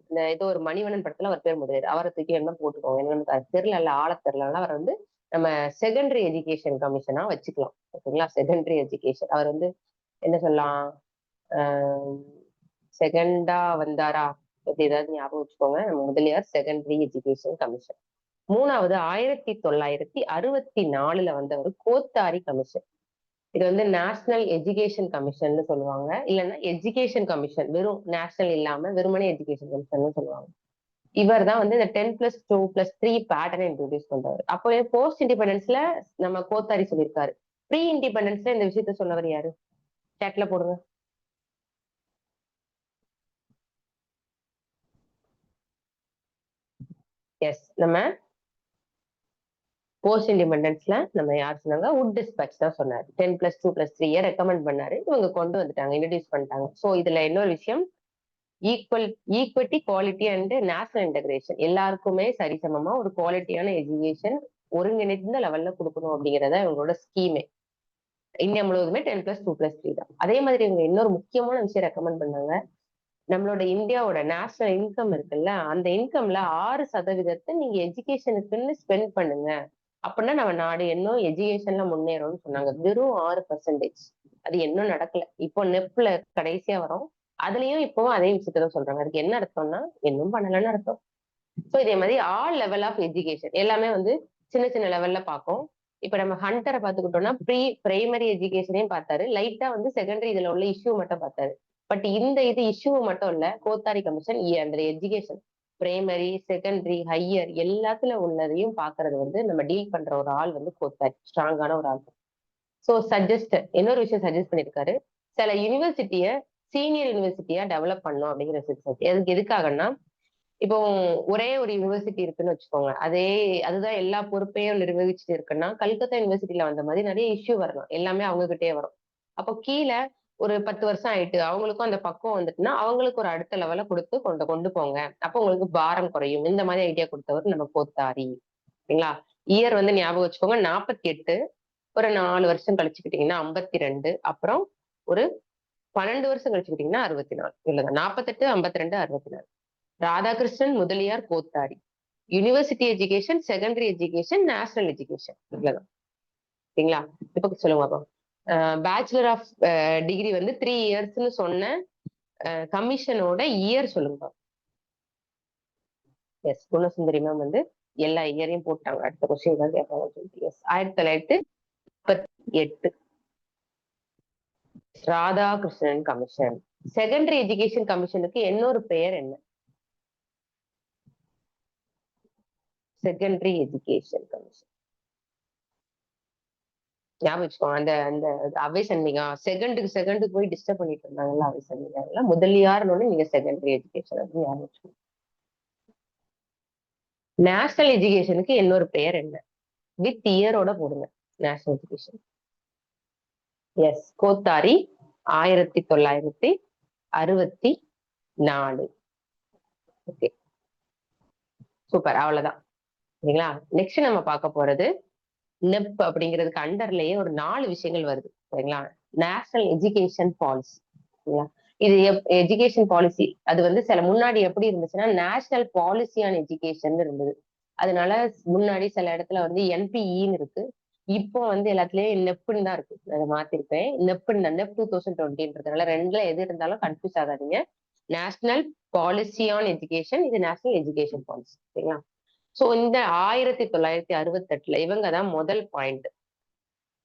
இந்த ஏதோ ஒரு மணிவண்ணன் படத்துல அவர் பேர் முதலியார், அவரை தூக்கி என்ன போட்டுக்கோங்க, எனக்கு அது தெரியல, ஆள தெரியலன்னா அவர் வந்து நம்ம செகண்டரி எஜுகேஷன் கமிஷனா வச்சுக்கலாம். ஓகேங்களா? செகண்டரி எஜுகேஷன் அவர் வந்து என்ன சொல்லலாம், செகண்டா வந்தாரா, எப்படி ஏதாவது ஞாபகம் வச்சுக்கோங்க, நம்ம முதலியார் செகண்டரி எஜுகேஷன் கமிஷன். மூணாவது 1964 வந்தவர் கோத்தாரி கமிஷன். இது வந்து நேஷனல் எஜுகேஷன் கமிஷன் சொல்லுவாங்க, இல்லைன்னா எஜுகேஷன் கமிஷன், வெறும் நேஷனல் இல்லாம வெறுமனே எஜுகேஷன் கமிஷன் சொல்லுவாங்க. இவர் தான் வந்து இந்த 10+2+3 பேட்டர்னை இன்ட்ரோடியூஸ் பண்றாரு. அப்போ போஸ்ட் இண்டிபெண்டன்ஸ்ல நம்ம கோத்தாரி சொல்லியிருக்காரு. ப்ரீ இண்டிபெண்டன்ஸ்ல இந்த விஷயத்த சொன்னவர் யாரு? சேட்ல போடுங்க. எஸ், நம்ம போஸ்ட் இண்டிபெண்டன்ஸ்ல நம்ம யார் சொன்னாங்க, வுட் டிஸ்பேட்ச் தான் சொன்னாரு. 10+2+3 ரெக்கமெண்ட் பண்ணாரு. இவங்க கொண்டு வந்துட்டாங்க, இன்ட்ரடியூஸ் பண்ணிட்டாங்க. சோ இதுல இன்னொரு விஷயம், equity, quality and national integration. எல்லாருக்குமே சரிசமமா ஒரு குவாலிட்டியான எஜுகேஷன் ஒருங்கிணைந்த லெவல்ல கொடுக்கணும் அப்படிங்கறத இவங்களோட ஸ்கீமே. இந்தியா முழுவதுமே 10+2+3 தான். அதே மாதிரி இவங்க இன்னொரு முக்கியமான விஷயம் ரெக்கமெண்ட் பண்ணாங்க. நம்மளோட இந்தியாவோட நேஷனல் இன்கம் இருக்குல்ல, அந்த இன்கம்ல 6% நீங்க எஜுகேஷனுக்குன்னு ஸ்பெண்ட் பண்ணுங்க. அப்படின்னா நம்ம நாடு இன்னும் எஜுகேஷன்ல முன்னேறும்னு சொன்னாங்க. வெறும் 6%. அது இன்னும் நடக்கல. இப்போ நெப்ல கடைசியா வரும். அதுலயும் இப்பவும் அதே விஷயத்தான் சொல்றாங்க. அதுக்கு என்ன அர்த்தம்னா இன்னும் பண்ணலன்னு அர்த்தம். சோ இதே மாதிரி ஆல் லெவல் ஆஃப் எஜுகேஷன் எல்லாமே சின்ன சின்ன லெவல்ல பார்க்கும். இப்ப நம்ம ஹண்டரை பாத்துக்கிட்டோம்னா பிரைமரி எஜுகேஷனையும் பார்த்தாரு. லைட்டா செகண்டரி இதுல உள்ள இஷ்யூ மட்டும் பார்த்தாரு. பட் இந்த இஷ்யூ மட்டும் இல்ல, கோத்தாரி கமிஷன் அந்த எஜுகேஷன் பிரைமரி, செகண்டரி, ஹையர் எல்லாத்துல உள்ளதையும் பாக்குறது நம்ம டீல் பண்ற ஒரு ஆள் கோத்தாரி, ஸ்ட்ராங்கான ஒரு ஆள். சோ இன்னொரு விஷயம் சஜஸ்ட் பண்ணிருக்காரு, சில யூனிவர்சிட்டிய சீனியர் யூனிவர்சிட்டியா டெவலப் பண்ணும் அப்படிங்கிற அதுக்கு எதுக்காகன்னா, இப்போ ஒரே ஒரு யூனிவர்சிட்டி இருக்குன்னு வச்சுக்கோங்க, அதுதான் எல்லா பொறுப்பையும் நிர்வகிச்சுட்டு இருக்குன்னா, கல்கத்தா யூனிவர்சிட்டியில வந்த மாதிரி நிறைய இஷ்யூ வரலாம், எல்லாமே அவங்க கிட்டே வரும். அப்போ கீழே ஒரு 10 வருஷம் ஆயிட்டு அவங்களுக்கும் அந்த பக்குவம் வந்துட்டுன்னா அவங்களுக்கு ஒரு அடுத்த லெவல கொடுத்து கொண்டு போங்க. அப்போ உங்களுக்கு பாரம் குறையும். இந்த மாதிரி ஐடியா கொடுத்தவர் நம்ம கோத்தாரி. சரிங்களா? இயர் ஞாபகம் வச்சுக்கோங்க, 48. ஒரு 4 வருஷம் கழிச்சுக்கிட்டீங்கன்னா 52. அப்புறம் ஒரு 12 வருஷம் கழிச்சுக்கிட்டீங்கன்னா 64. இல்லைங்க, 48, 52, 64. Radhakrishnan Mudaliar Kothari. University education, secondary education, national education. இவ்வளவுதான். சரிங்களா? இப்ப சொல்லுங்க பாப்போம். பேச்சுலர் ஆஃப் டிகிரி 3 இயர்ஸ்னு சொன்ன கமிஷனோட இயர் சொல்லுங்க. எஸ், குணசுந்தரி மேம் எல்லா இயரையும் போட்டாங்க. அடுத்த கொஸ்டின் தான் கேட்பாங்க சொல்லிட்டு. Yes, 1938 Radhakrishnan commission. Secondary education கமிஷனுக்கு இன்னொரு பெயர் என்ன? செகண்டரி எஜுகேஷன் கமிஷன் ஞாபகம் வச்சுக்கோங்க. அந்த அந்த அவை சன்னிகா செகண்டுக்கு போய் டிஸ்டர்ப் பண்ணிட்டு இருந்தாங்கல்ல, அவை சன்னிகா முதலியார்னு நீங்க செகண்டரி எஜுகேஷன் அப்படின்னு ஞாபகம் வச்சுக்கோங்க. நேஷனல் எஜுகேஷனுக்கு இன்னொரு பெயர் என்ன? வித் இயரோட போடுங்க. National education. Yes, Kothari 1964. Okay, super. அவ்வளவுதான். சரிங்களா? நெக்ஸ்ட் நம்ம பார்க்க போறது நெப் அப்படிங்கிறதுக்கு அண்டர்லயே ஒரு 4 விஷயங்கள் வருது. சரிங்களா? National education policy. சரிங்களா? இது எஜுகேஷன் பாலிசி அது சில முன்னாடி எப்படி இருந்துச்சுன்னா நேஷனல் பாலிசி ஆன் எஜுகேஷன் இருந்தது. அதனால முன்னாடி சில இடத்துல என்பிஇன்னு இருக்கு. இப்போ எல்லாத்துலயும் நெப்புன்னு தான் இருக்கு. அதை மாத்திருப்பேன். நெப் 2020ன்றதுனால ரெண்டுல எது இருந்தாலும் கன்ஃபியூஸ் ஆகாதீங்க. நேஷனல் பாலிசி ஆன் எஜுகேஷன், இது நேஷனல் எஜுகேஷன் பாலிசி. சரிங்களா? சோ இந்த 1968 இவங்க தான் முதல் பாயிண்ட்.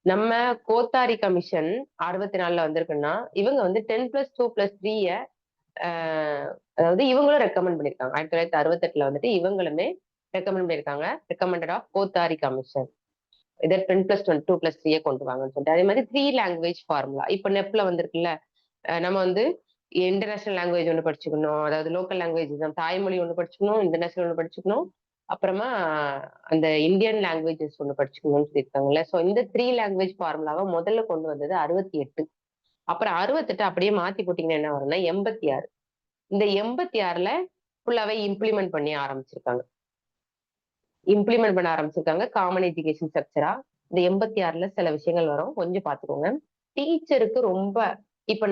நம்ம கோத்தாரி கமிஷன் 64 வந்திருக்குன்னா இவங்க 10+2+3 அதாவது இவங்களும் ரெக்கமெண்ட் பண்ணிருக்காங்க. 1968 இவங்களுமே ரெக்கமெண்ட் பண்ணிருக்காங்க. Recommended of Kothari commission. இதை 10+2+3 கொண்டு வாங்கன்னு சொல்லிட்டு. அதே மாதிரி 3 லாங்குவேஜ் ஃபார்முலா. இப்ப நெப்ல வந்திருக்குல்ல, நம்ம இன்டர்நேஷனல் லாங்குவேஜ் ஒன்று படிச்சுக்கணும், அதாவது லோக்கல் லாங்குவேஜ் தாய்மொழி ஒன்று படிச்சுக்கணும், இன்டர்நேஷனல் ஒன்று படிச்சுக்கணும், அப்புறமா அந்த இந்தியன் லாங்குவேஜஸ் ஒன்று படிச்சுக்கணும்னு சொல்லியிருக்காங்கல்ல. ஸோ இந்த 3 லாங்குவேஜ் ஃபார்முலாவை முதல்ல கொண்டு வந்தது 68. அப்புறம் 68 அப்படியே மாத்தி போட்டீங்கன்னா என்ன வரும்னா 86. இந்த 86ல ஃபுல்லாவே இம்ப்ளிமெண்ட் பண்ண ஆரம்பிச்சிருக்காங்க. காமன் எஜுகேஷன் ஸ்ட்ரக்சரா. இந்த 86ல சில விஷயங்கள் வரும், கொஞ்சம் பாத்துக்கோங்க. டீச்சருக்கு ரொம்ப இப்ப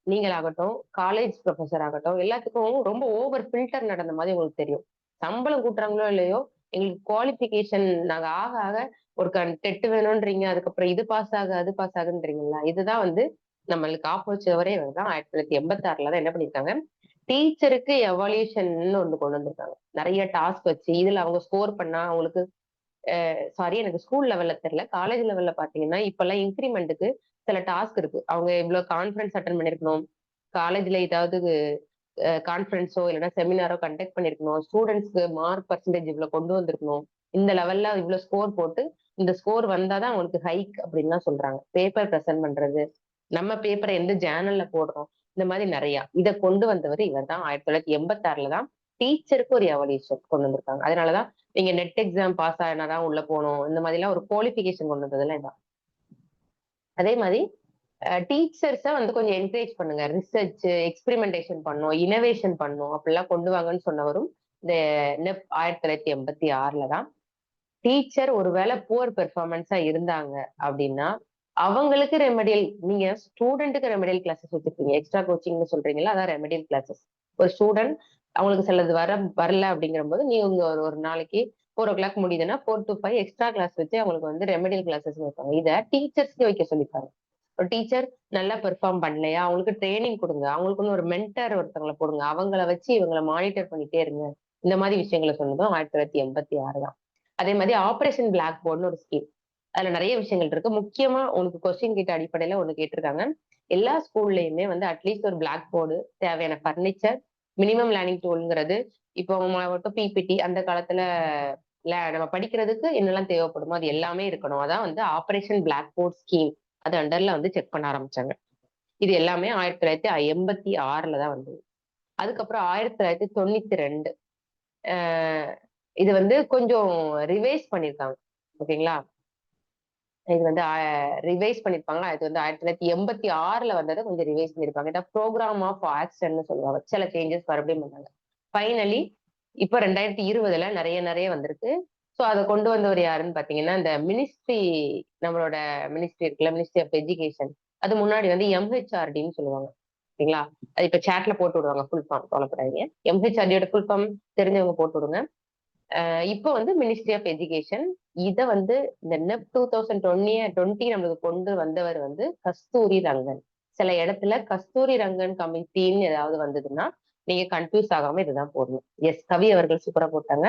நீங்களாகட்டும், காலேஜ் ப்ரொஃபஸர் ஆகட்டும், எல்லாத்துக்கும் ரொம்ப ஓவர் ஃபில்டர் நடந்த மாதிரி உங்களுக்கு தெரியும். சம்பளம் கூட்டுறாங்களோ இல்லையோ, எங்களுக்கு குவாலிபிகேஷன் நாங்க ஆக ஆக ஒரு டெட் வேணும்ன்றீங்க, அதுக்கப்புறம் இது பாஸ் ஆகு அது பாஸ் ஆகுன்றீங்களா. இதுதான் நம்மளுக்கு ஆப்போசிட்டவரே தான் 1986 தான் என்ன பண்ணிருக்காங்க, டீச்சருக்கு எவாலுவேஷன் ஒண்ணு கொண்டு வந்திருக்காங்க. நிறைய டாஸ்க் வச்சு இதுல அவங்க ஸ்கோர் பண்ணா அவங்களுக்கு சாரி எனக்கு ஸ்கூல் லெவல்ல தெரியல, காலேஜ் லெவல்ல பாத்தீங்கன்னா இப்பெல்லாம் இன்கிரிமெண்ட்டுக்கு சில டாஸ்க் இருக்கு. அவங்க இவ்வளவு கான்ஃபரன்ஸ் அட்டன் பண்ணிருக்கணும், காலேஜ்ல ஏதாவது கான்ஃபரன்ஸோ இல்லைன்னா செமினாரோ கண்டக்ட் பண்ணிருக்கணும், ஸ்டூடெண்ட்ஸ்க்கு மார்க் பர்சன்டேஜ் இவ்வளவு கொண்டு வந்திருக்கணும், இந்த லெவல்ல இவ்வளவு ஸ்கோர் போட்டு இந்த ஸ்கோர் வந்தாதான் அவங்களுக்கு ஹைக் அப்படின்னு சொல்றாங்க. பேப்பர் ப்ரெசென்ட் பண்றது, நம்ம பேப்பரை எந்த ஜேர்னல்ல போடுறோம், இந்த மாதிரி நிறைய இதை கொண்டு வந்தவர் இவர் தான். 1986 தான் டீச்சருக்கு ஒரு எவல்யூஷன் கொண்டு வந்திருக்காங்க. அதனாலதான் நீங்க நெட் எக்ஸாம் பாஸ் ஆனாதான் உள்ள போகணும், இந்த மாதிரி எல்லாம் ஒரு குவாலிபிகேஷன் கொண்டு வந்ததெல்லாம் இதான். அதே மாதிரி டீச்சர்ஸை வந்து கொஞ்சம் என்கரேஜ் பண்ணுங்க, ரிசர்ச் எக்ஸ்பெரிமெண்டேஷன் பண்ணும், இனோவேஷன் பண்ணும், அப்படிலாம் கொண்டு வாங்கன்னு சொன்னவரும் இந்த நெப் 1986 தான். டீச்சர் ஒருவேளை புவர் பெர்ஃபார்மன்ஸா இருந்தாங்க அப்படின்னா அவங்களுக்கு ரெமெடியல், நீங்க ஸ்டூடெண்ட்டுக்கு ரெமெடியல் கிளாஸஸ் வச்சிருக்கீங்க, எக்ஸ்ட்ரா கோச்சிங்னு சொல்றீங்களா, அதான் ரெமெடியல் கிளாஸஸ். ஒரு ஸ்டூடெண்ட் அவங்களுக்கு சிலது வரல அப்படிங்கிற போது நீங்க ஒரு நாளைக்கு 4 o'clock முடியுதுன்னா 4 to 5 எக்ஸ்ட்ரா கிளாஸ் வச்சு அவங்களுக்கு வந்து ரெமெடியல் கிளாஸஸ் வைப்பாங்க. இதை டீச்சர்ஸ்க்கு வைக்க சொல்லிப்பாங்க. ஒரு டீச்சர் நல்லா பெர்ஃபார்ம் பண்ணலையா அவங்களுக்கு ட்ரைனிங் கொடுங்க, அவங்களுக்குன்னு ஒரு மென்டர் ஒருத்தவங்களை போடுங்க, அவங்கள வச்சு இவங்களை மானிட்டர் பண்ணிட்டே இருங்க. இந்த மாதிரி விஷயங்களை சொன்னதும் 1986 தான். அதே மாதிரி ஆபரேஷன் பிளாக் போர்டுன்னு ஒரு ஸ்கீம், அதுல நிறைய விஷயங்கள் இருக்கு. முக்கியமா உங்களுக்கு கொஸ்டின் கிட்ட அடிப்படையில ஒண்ணு கேட்டிருக்காங்க. எல்லா ஸ்கூல்லயுமே வந்து அட்லீஸ்ட் ஒரு பிளாக் போர்டு, தேவையான பர்னிச்சர், மினிமம் லேர்னிங் டூல்ங்கிறது, இப்போ பிபிடி அந்த காலத்துல நம்ம படிக்கிறதுக்கு என்னெல்லாம் தேவைப்படுமோ அது எல்லாமே இருக்கணும். அதான் வந்து ஆபரேஷன் பிளாக் போர்ட் ஸ்கீம், அது அண்டர்ல வந்து செக் பண்ண ஆரம்பிச்சாங்க. இது எல்லாமே 1986 தான் வந்தது. அதுக்கப்புறம் 1992 இது வந்து கொஞ்சம் ரிவைஸ் பண்ணிருக்காங்க. ஓகேங்களா, இது வந்து ரிவைஸ் பண்ணிருப்பாங்க. அது வந்து 1986 வந்ததை கொஞ்சம் ரிவைஸ் பண்ணிருப்பாங்க. இதான் ப்ரோக்ராம் ஆஃப் ஆக்ஷன் சொல்லுவாங்க. சில சேஞ்சஸ் மறுபடியும் பண்ணாங்க. ஃபைனலி இப்ப 2020 நிறைய வந்திருக்கு. ஸோ அதை கொண்டு வந்தவர் யாருன்னு பாத்தீங்கன்னா, இந்த மினிஸ்ட்ரி, நம்மளோட மினிஸ்ட்ரி இருக்குல்ல, மினிஸ்ட்ரி ஆஃப் எஜுகேஷன், அது முன்னாடி வந்து எம்ஹெச்ஆர்டின்னு சொல்லுவாங்க. ஓகேங்களா, அது இப்ப சேட்ல போட்டு விடுவாங்க ஃபுல் ஃபார்ம், கவலைப்படாதீங்க. எம்ஹெச்ஆர்டியோட ஃபுல் ஃபார்ம் தெரிஞ்சவங்க போட்டு விடுங்க. இப்போ வந்து மினிஸ்ட்ரி ஆஃப் எஜுகேஷன், இதை வந்து இந்த நெப் 2020 நம்மளுக்கு கொண்டு வந்தவர் வந்து கஸ்தூரி ரங்கன். சில இடத்துல கஸ்தூரி ரங்கன் கமிட்டின்னு ஏதாவது வந்ததுன்னா நீங்க கன்ஃபியூஸ் ஆகாம இதுதான் போடணும். எஸ், கவி அவர்கள் சூப்பரா போட்டாங்க,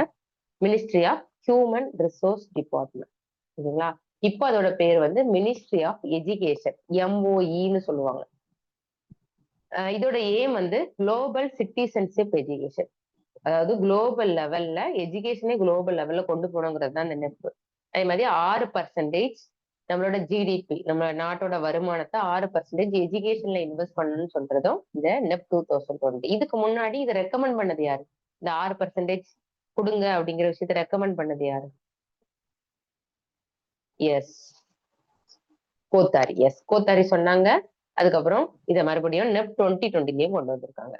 ministry of human resource department. சரிங்களா, இப்போ அதோட பேர் வந்து மினிஸ்ட்ரி ஆஃப் எஜுகேஷன், MOEன்னு சொல்லுவாங்க. இதோட எய்ம் வந்து குளோபல் சிட்டிசன்ஷிப் எஜுகேஷன், அதாவது குளோபல் லெவல்ல எஜுகேஷனே குளோபல் லெவல்ல கொண்டு போகணுங்கிறது தான் இந்த நெப். அதே மாதிரி 6% நம்மளோட ஜிடிபி, நம்ம நாட்டோட வருமானத்தை 6% எஜுகேஷன்ல இன்வெஸ்ட் பண்ணணும்னு சொல்றதும் இந்த நெப் 2020. இதுக்கு முன்னாடி இதை ரெக்கமெண்ட் பண்ணது யாரு? இந்த 6% கொடுங்க அப்படிங்கிற விஷயத்த ரெக்கமெண்ட் பண்ணது யாரு? எஸ், கோத்தாரி. எஸ், கோத்தாரி சொன்னாங்க. அதுக்கப்புறம் இதை மறுபடியும் நெப் 2020லயும் கொண்டு வந்திருக்காங்க.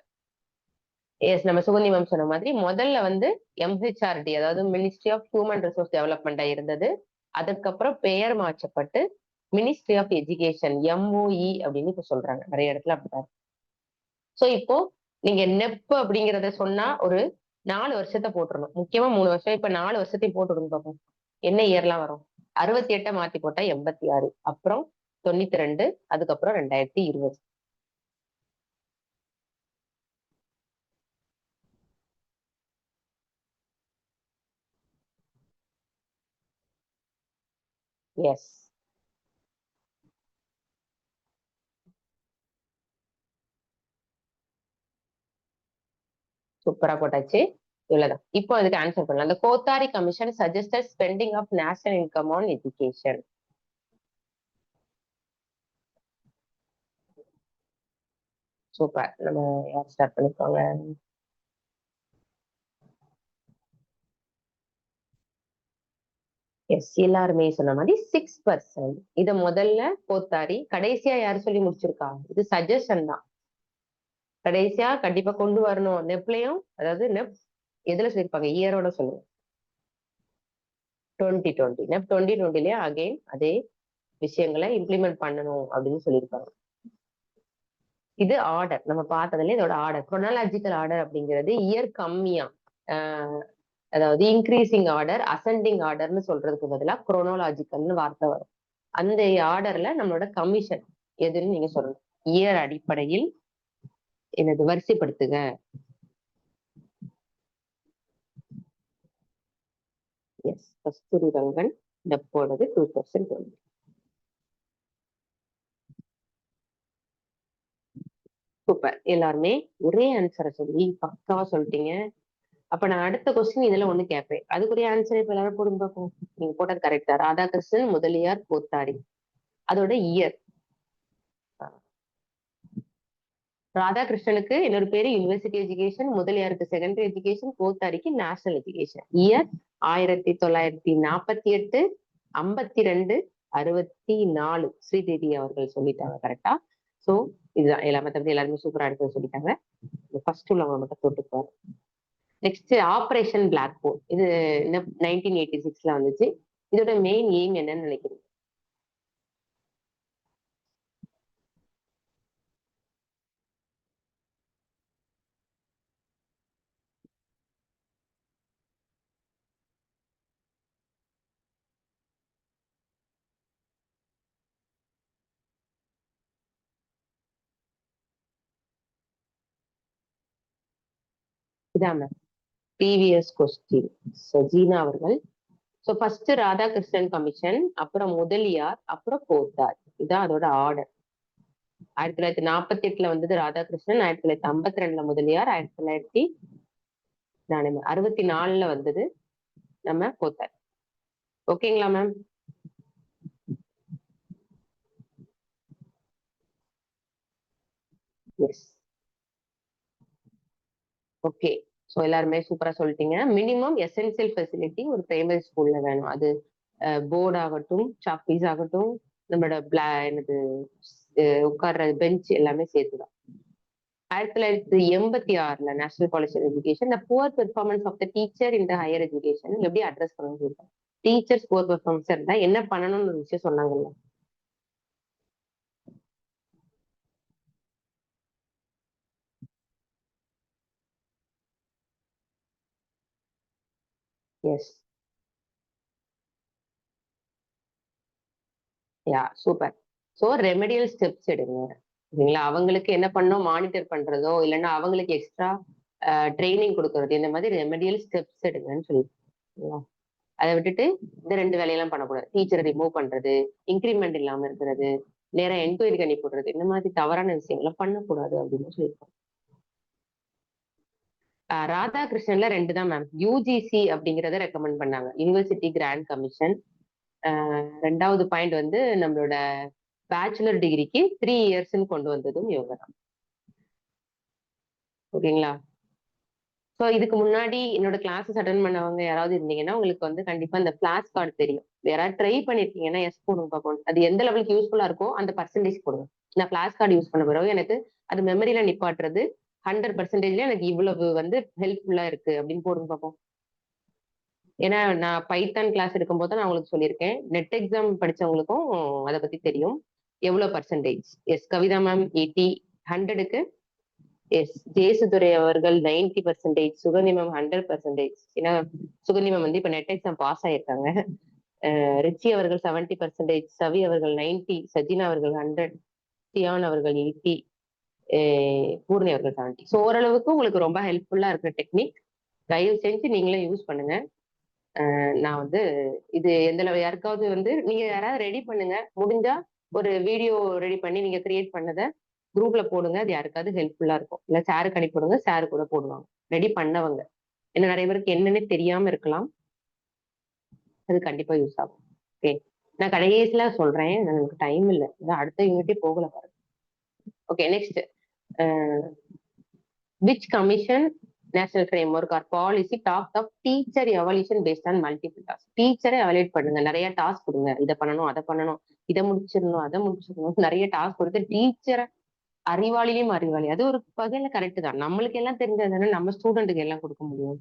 எஸ், நம்ம சுகந்தி மேம் சொன்ன மாதிரி முதல்ல வந்து MHRD, அதாவது மினிஸ்ட்ரி ஆஃப் ஹியூமன் ரிசோர்ஸ் டெவலப்மெண்டா இருந்தது. அதுக்கப்புறம் பெயர் மாற்றப்பட்டு மினிஸ்ட்ரி ஆஃப் எஜுகேஷன், MOE அப்படின்னு இப்ப சொல்றாங்க. நிறைய இடத்துல அப்படிதான். சோ இப்போ நீங்க நெப் அப்படிங்கிறத சொன்னா ஒரு 4 வருஷத்தை போட்டுருணும், முக்கியமா 3 வருஷம். இப்ப 4 வருஷத்தையும் போட்டுருங்க பார்ப்போம் என்ன இயர்லாம் வரும். 68 மாத்தி போட்டா 86, அப்புறம் 92, அதுக்கப்புறம் 2020. எஸ், சூப்பரா போட்டாச்சு. இவ்வளவுதான். இப்போ அதுக்கு ஆன்சர் பண்ணலாம். அந்த Kothari commission suggested spending of national income on education. Super. நம்ம யார் ஸ்டார்ட் பண்ணிக்கோங்க? எஸ், எல்லாருமே சொன்ன மாதிரி 6%. இத முதல்ல கோத்தாரி, கடைசியா யாரு சொல்லி முடிச்சிருக்கா? இது சஜஷன் தான். கடைசியா கண்டிப்பா கொண்டு வரணும் நெப்லயும். அதாவது நெப் எதுல சொல்லிருப்பாங்க, இயரோட சொல்லுங்க. 2020 நெப் 2020லயே அகைன் அதே விஷயங்களை இம்ப்ளிமெண்ட் பண்ணணும் அப்படின்னு சொல்லியிருப்பாங்க. இது ஆர்டர், நம்ம பார்த்ததுல இதோட ஆர்டர், குரோனாலஜிக்கல் ஆர்டர் அப்படிங்கிறது இயர் கம்மியா, அதாவது இன்க்ரீசிங் ஆர்டர், அசெண்டிங் ஆர்டர்னு சொல்றதுக்கு பதிலாக குரோனாலஜிக்கல்னு வார்த்தை வரும். அந்த ஆர்டர்ல நம்மளோட கமிஷன் எதுன்னு நீங்க சொல்லணும். இயர் அடிப்படையில் எனது வரிசைப்படுத்துக. எஸ், கஸ்தூரி ரங்கன் டப்போடது 2020. சூப்பர். எல்லாருமே ஒரே ஆன்சரை சொல்லி பக்காவா சொல்லிட்டீங்க. அப்ப நான் அடுத்த கொஸ்டின் இதுல ஒண்ணு கேட்பேன், அதுக்குரிய ஆன்சர் இப்ப எல்லாரும் போடுங்க பார்ப்போம். நீங்க போட்டது கரெக்டா? ராதாகிருஷ்ணன் முதலியார் கோத்தாரி, அதோட இயர் ராதாகிருஷ்ணனுக்கு இன்னொரு பேரு யூனிவர்சிட்டி எஜுகேஷன், முதலியாருக்கு செகண்டரி எஜுகேஷன், கோத்தாரிக்கு நேஷனல் எஜுகேஷன். இயர் 1948, 52, 64. ஸ்ரீதேவி அவர்கள் சொல்லிட்டாங்க கரெக்டா. சோ இதுதான் எல்லாமே தவிர எல்லாருமே சூப்பரா எடுத்து சொல்லிட்டாங்க. ஃபர்ஸ்ட் உள்ளவங்க மட்டும் தொட்டுக்குவாங்க. Next operation black hole. இது 1986ல வந்துச்சு. இதோட மெயின் எய்ம் என்னன்னு நினைக்கிறீங்க? இதான் மேம் ப்ரீவியஸ் கொஸ்டின். சஜீனா அவர்கள். ஸோ ஃபர்ஸ்ட் ராதாகிருஷ்ணன் கமிஷன், அப்புறம் முதலியார், அப்புறம் கோத்தார். இதான் அதோட ஆர்டர். 1948ல வந்தது ராதாகிருஷ்ணன், 1952ல முதலியார், 1964ல வந்தது நம்ம கோத்தார். ஓகேங்களா மேம்? எஸ். ஓகே. ஸோ எல்லாருமே சூப்பரா சொல்லிட்டீங்க. மினிமம் எசென்சியல் ஃபெசிலிட்டி ஒரு பிரைமரி ஸ்கூல்ல வேணும். அது போர்டு ஆகட்டும், சாக்பீஸ் ஆகட்டும், நம்மளோட என்னது உட்கார்ற பெஞ்ச் எல்லாமே சேர்த்துதான். 1986ல national policy education the poor performance of the teacher in the higher education எப்படி அட்ரஸ் பண்ணணும்னு சொல்லிட்டாங்க. டீச்சர்ஸ் புவர் பெர்ஃபார்மன்ஸ் இருந்தா என்ன பண்ணணும்னு ஒரு விஷயம் சொன்னாங்கல்ல. எஸ். யா சூப்பர். ஸோ ரெமெடியல் ஸ்டெப்ஸ் எடுங்க. சரிங்களா? அவங்களுக்கு என்ன பண்ணோம், மானிட்டர் பண்றதோ இல்லைன்னா அவங்களுக்கு எக்ஸ்ட்ரா ட்ரைனிங் கொடுக்கறது, இந்த மாதிரி ரெமெடியல் ஸ்டெப்ஸ் எடுங்கன்னு சொல்லிட்டு. அதை விட்டுட்டு இந்த 2 வேலையெல்லாம் பண்ணக்கூடாது. டீச்சரை ரிமூவ் பண்றது, இன்க்ரிமெண்ட் இல்லாம இருக்கிறது, நேரம் என்கொயரி பண்ணி போடுறது, இந்த மாதிரி தவறான விஷயங்களை பண்ணக்கூடாது அப்படின்னு சொல்லியிருக்கோம். ராதாகிருஷ்ணன்ல 2 தான் மேம். யூஜிசி அப்படிங்கிறத ரெக்கமெண்ட் பண்ணாங்க, யூனிவர்சிட்டி கிராண்ட் கமிஷன். 2வது பாயிண்ட் வந்து நம்மளோட பேச்சுலர் டிகிரிக்கு 3 இயர்ஸ்ன்னு கொண்டு வந்ததும் இவங்க தான். ஓகேங்களா? ஸோ இதுக்கு முன்னாடி என்னோட கிளாஸஸ் அட்டன் பண்ணவங்க யாராவது இருந்தீங்கன்னா உங்களுக்கு வந்து கண்டிப்பா இந்த ஃபிளாஷ் கார்டு தெரியும். யாராவது ட்ரை பண்ணிருக்கீங்கன்னா எஸ் போடுங்க பார்ப்போம். அது எந்த லெவலுக்கு யூஸ்ஃபுல்லா இருக்கோ அந்த பர்சன்டேஜ் போடுங்க. நான் ஃபிளாஷ் கார்டு யூஸ் பண்ண பிறகு எனக்கு அது மெமரியில நிப்பாட்டுறது 100%ல எனக்கு இவ்வளவு வந்து ஹெல்ப்ஃபுல்லா இருக்கு அப்படின்னு போடுங்க பார்ப்போம். ஏன்னா நான் பைத்தான் கிளாஸ் எடுக்கும்போது நான் உங்களுக்கு சொல்லியிருக்கேன், நெட் எக்ஸாம் படிச்சவங்களுக்கும் அதை பத்தி தெரியும் எவ்வளவு பர்சன்டேஜ். எஸ் கவிதா மேம் 80, 100க்கு. எஸ் ஜேசுதுரை அவர்கள் 90%, சுகந்தி மேம் 100%. ஏன்னா சுகந்தி மேம் வந்து இப்ப நெட் எக்ஸாம் பாஸ் ஆயிருக்காங்க. ரிச்சி அவர்கள் 70%, சவி அவர்கள் 90, சஜினா அவர்கள் 100, சியான் அவர்கள் 80, பூர்ணி அவர்கள் 70. ஸோ ஓரளவுக்கு உங்களுக்கு ரொம்ப ஹெல்ப்ஃபுல்லா இருக்கிற டெக்னிக். தயவு செஞ்சு நீங்களே யூஸ் பண்ணுங்க. நான் வந்து இது எந்த யாருக்காவது வந்து நீங்க யாராவது ரெடி பண்ணுங்க, முடிஞ்சா ஒரு வீடியோ ரெடி பண்ணி நீங்க கிரியேட் பண்ணதை குரூப்ல போடுங்க. அது யாருக்காவது ஹெல்ப்ஃபுல்லா இருக்கும். இல்ல சாருக்கு அனுப்பிவிடுங்க, சாரு கூட போடுவாங்க ரெடி பண்ணவங்க. ஏன்னா நிறைய பேருக்கு என்னன்னே தெரியாம இருக்கலாம், அது கண்டிப்பா யூஸ் ஆகும். ஓகே, நான் கடைசியில சொல்றேன், எனக்கு டைம் இல்லை, அடுத்த யூனிட்டே போகல பாருங்க. Okay, next which commission national framework or policy talks of teacher evaluation based on multiple task. டீச்சரை எவல்யூட் பண்ணுங்க, நிறைய டாஸ்க் கொடுங்க. இதை பண்ணணும், அதை பண்ணணும், இதை முடிச்சிடணும், அதை முடிச்சிடணும், நிறைய டாஸ்க் கொடுத்து டீச்சரை அறிவாளிலையும் அறிவாளி. அது ஒரு வகையில கரெக்ட் தான். நம்மளுக்கு எல்லாம் தெரிஞ்சதுதானே நம்ம ஸ்டூடெண்ட்டுக்கு எல்லாம் கொடுக்க முடியும்.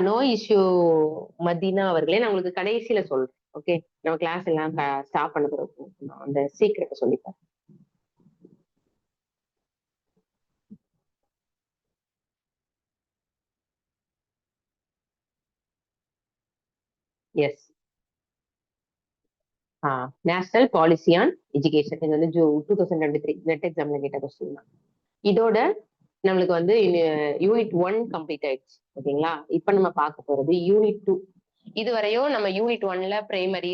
நோ இஷ்யூ மதீனா அவர்களே, நான் உங்களுக்கு கடைசியில சொல்றேன். ஓகே, நம்ம கிளாஸ் எல்லாம் ஸ்டாப் பண்ண பிறகு அந்த சீக்கிரத்தை சொல்லிப்பேன். Yes, national policy on education. இது வந்து 2023 நெட் எக்ஸாம்ல கேட்ட கொஸ்டின் தான். இதோட நம்மளுக்கு வந்து யூனிட் 1 கம்ப்ளீட் ஆயிடுச்சு. ஓகேங்களா? இப்ப நம்ம பார்க்க போறது யூனிட் 2. இதுவரையும் நம்ம யூனிட் 1ல பிரைமரி,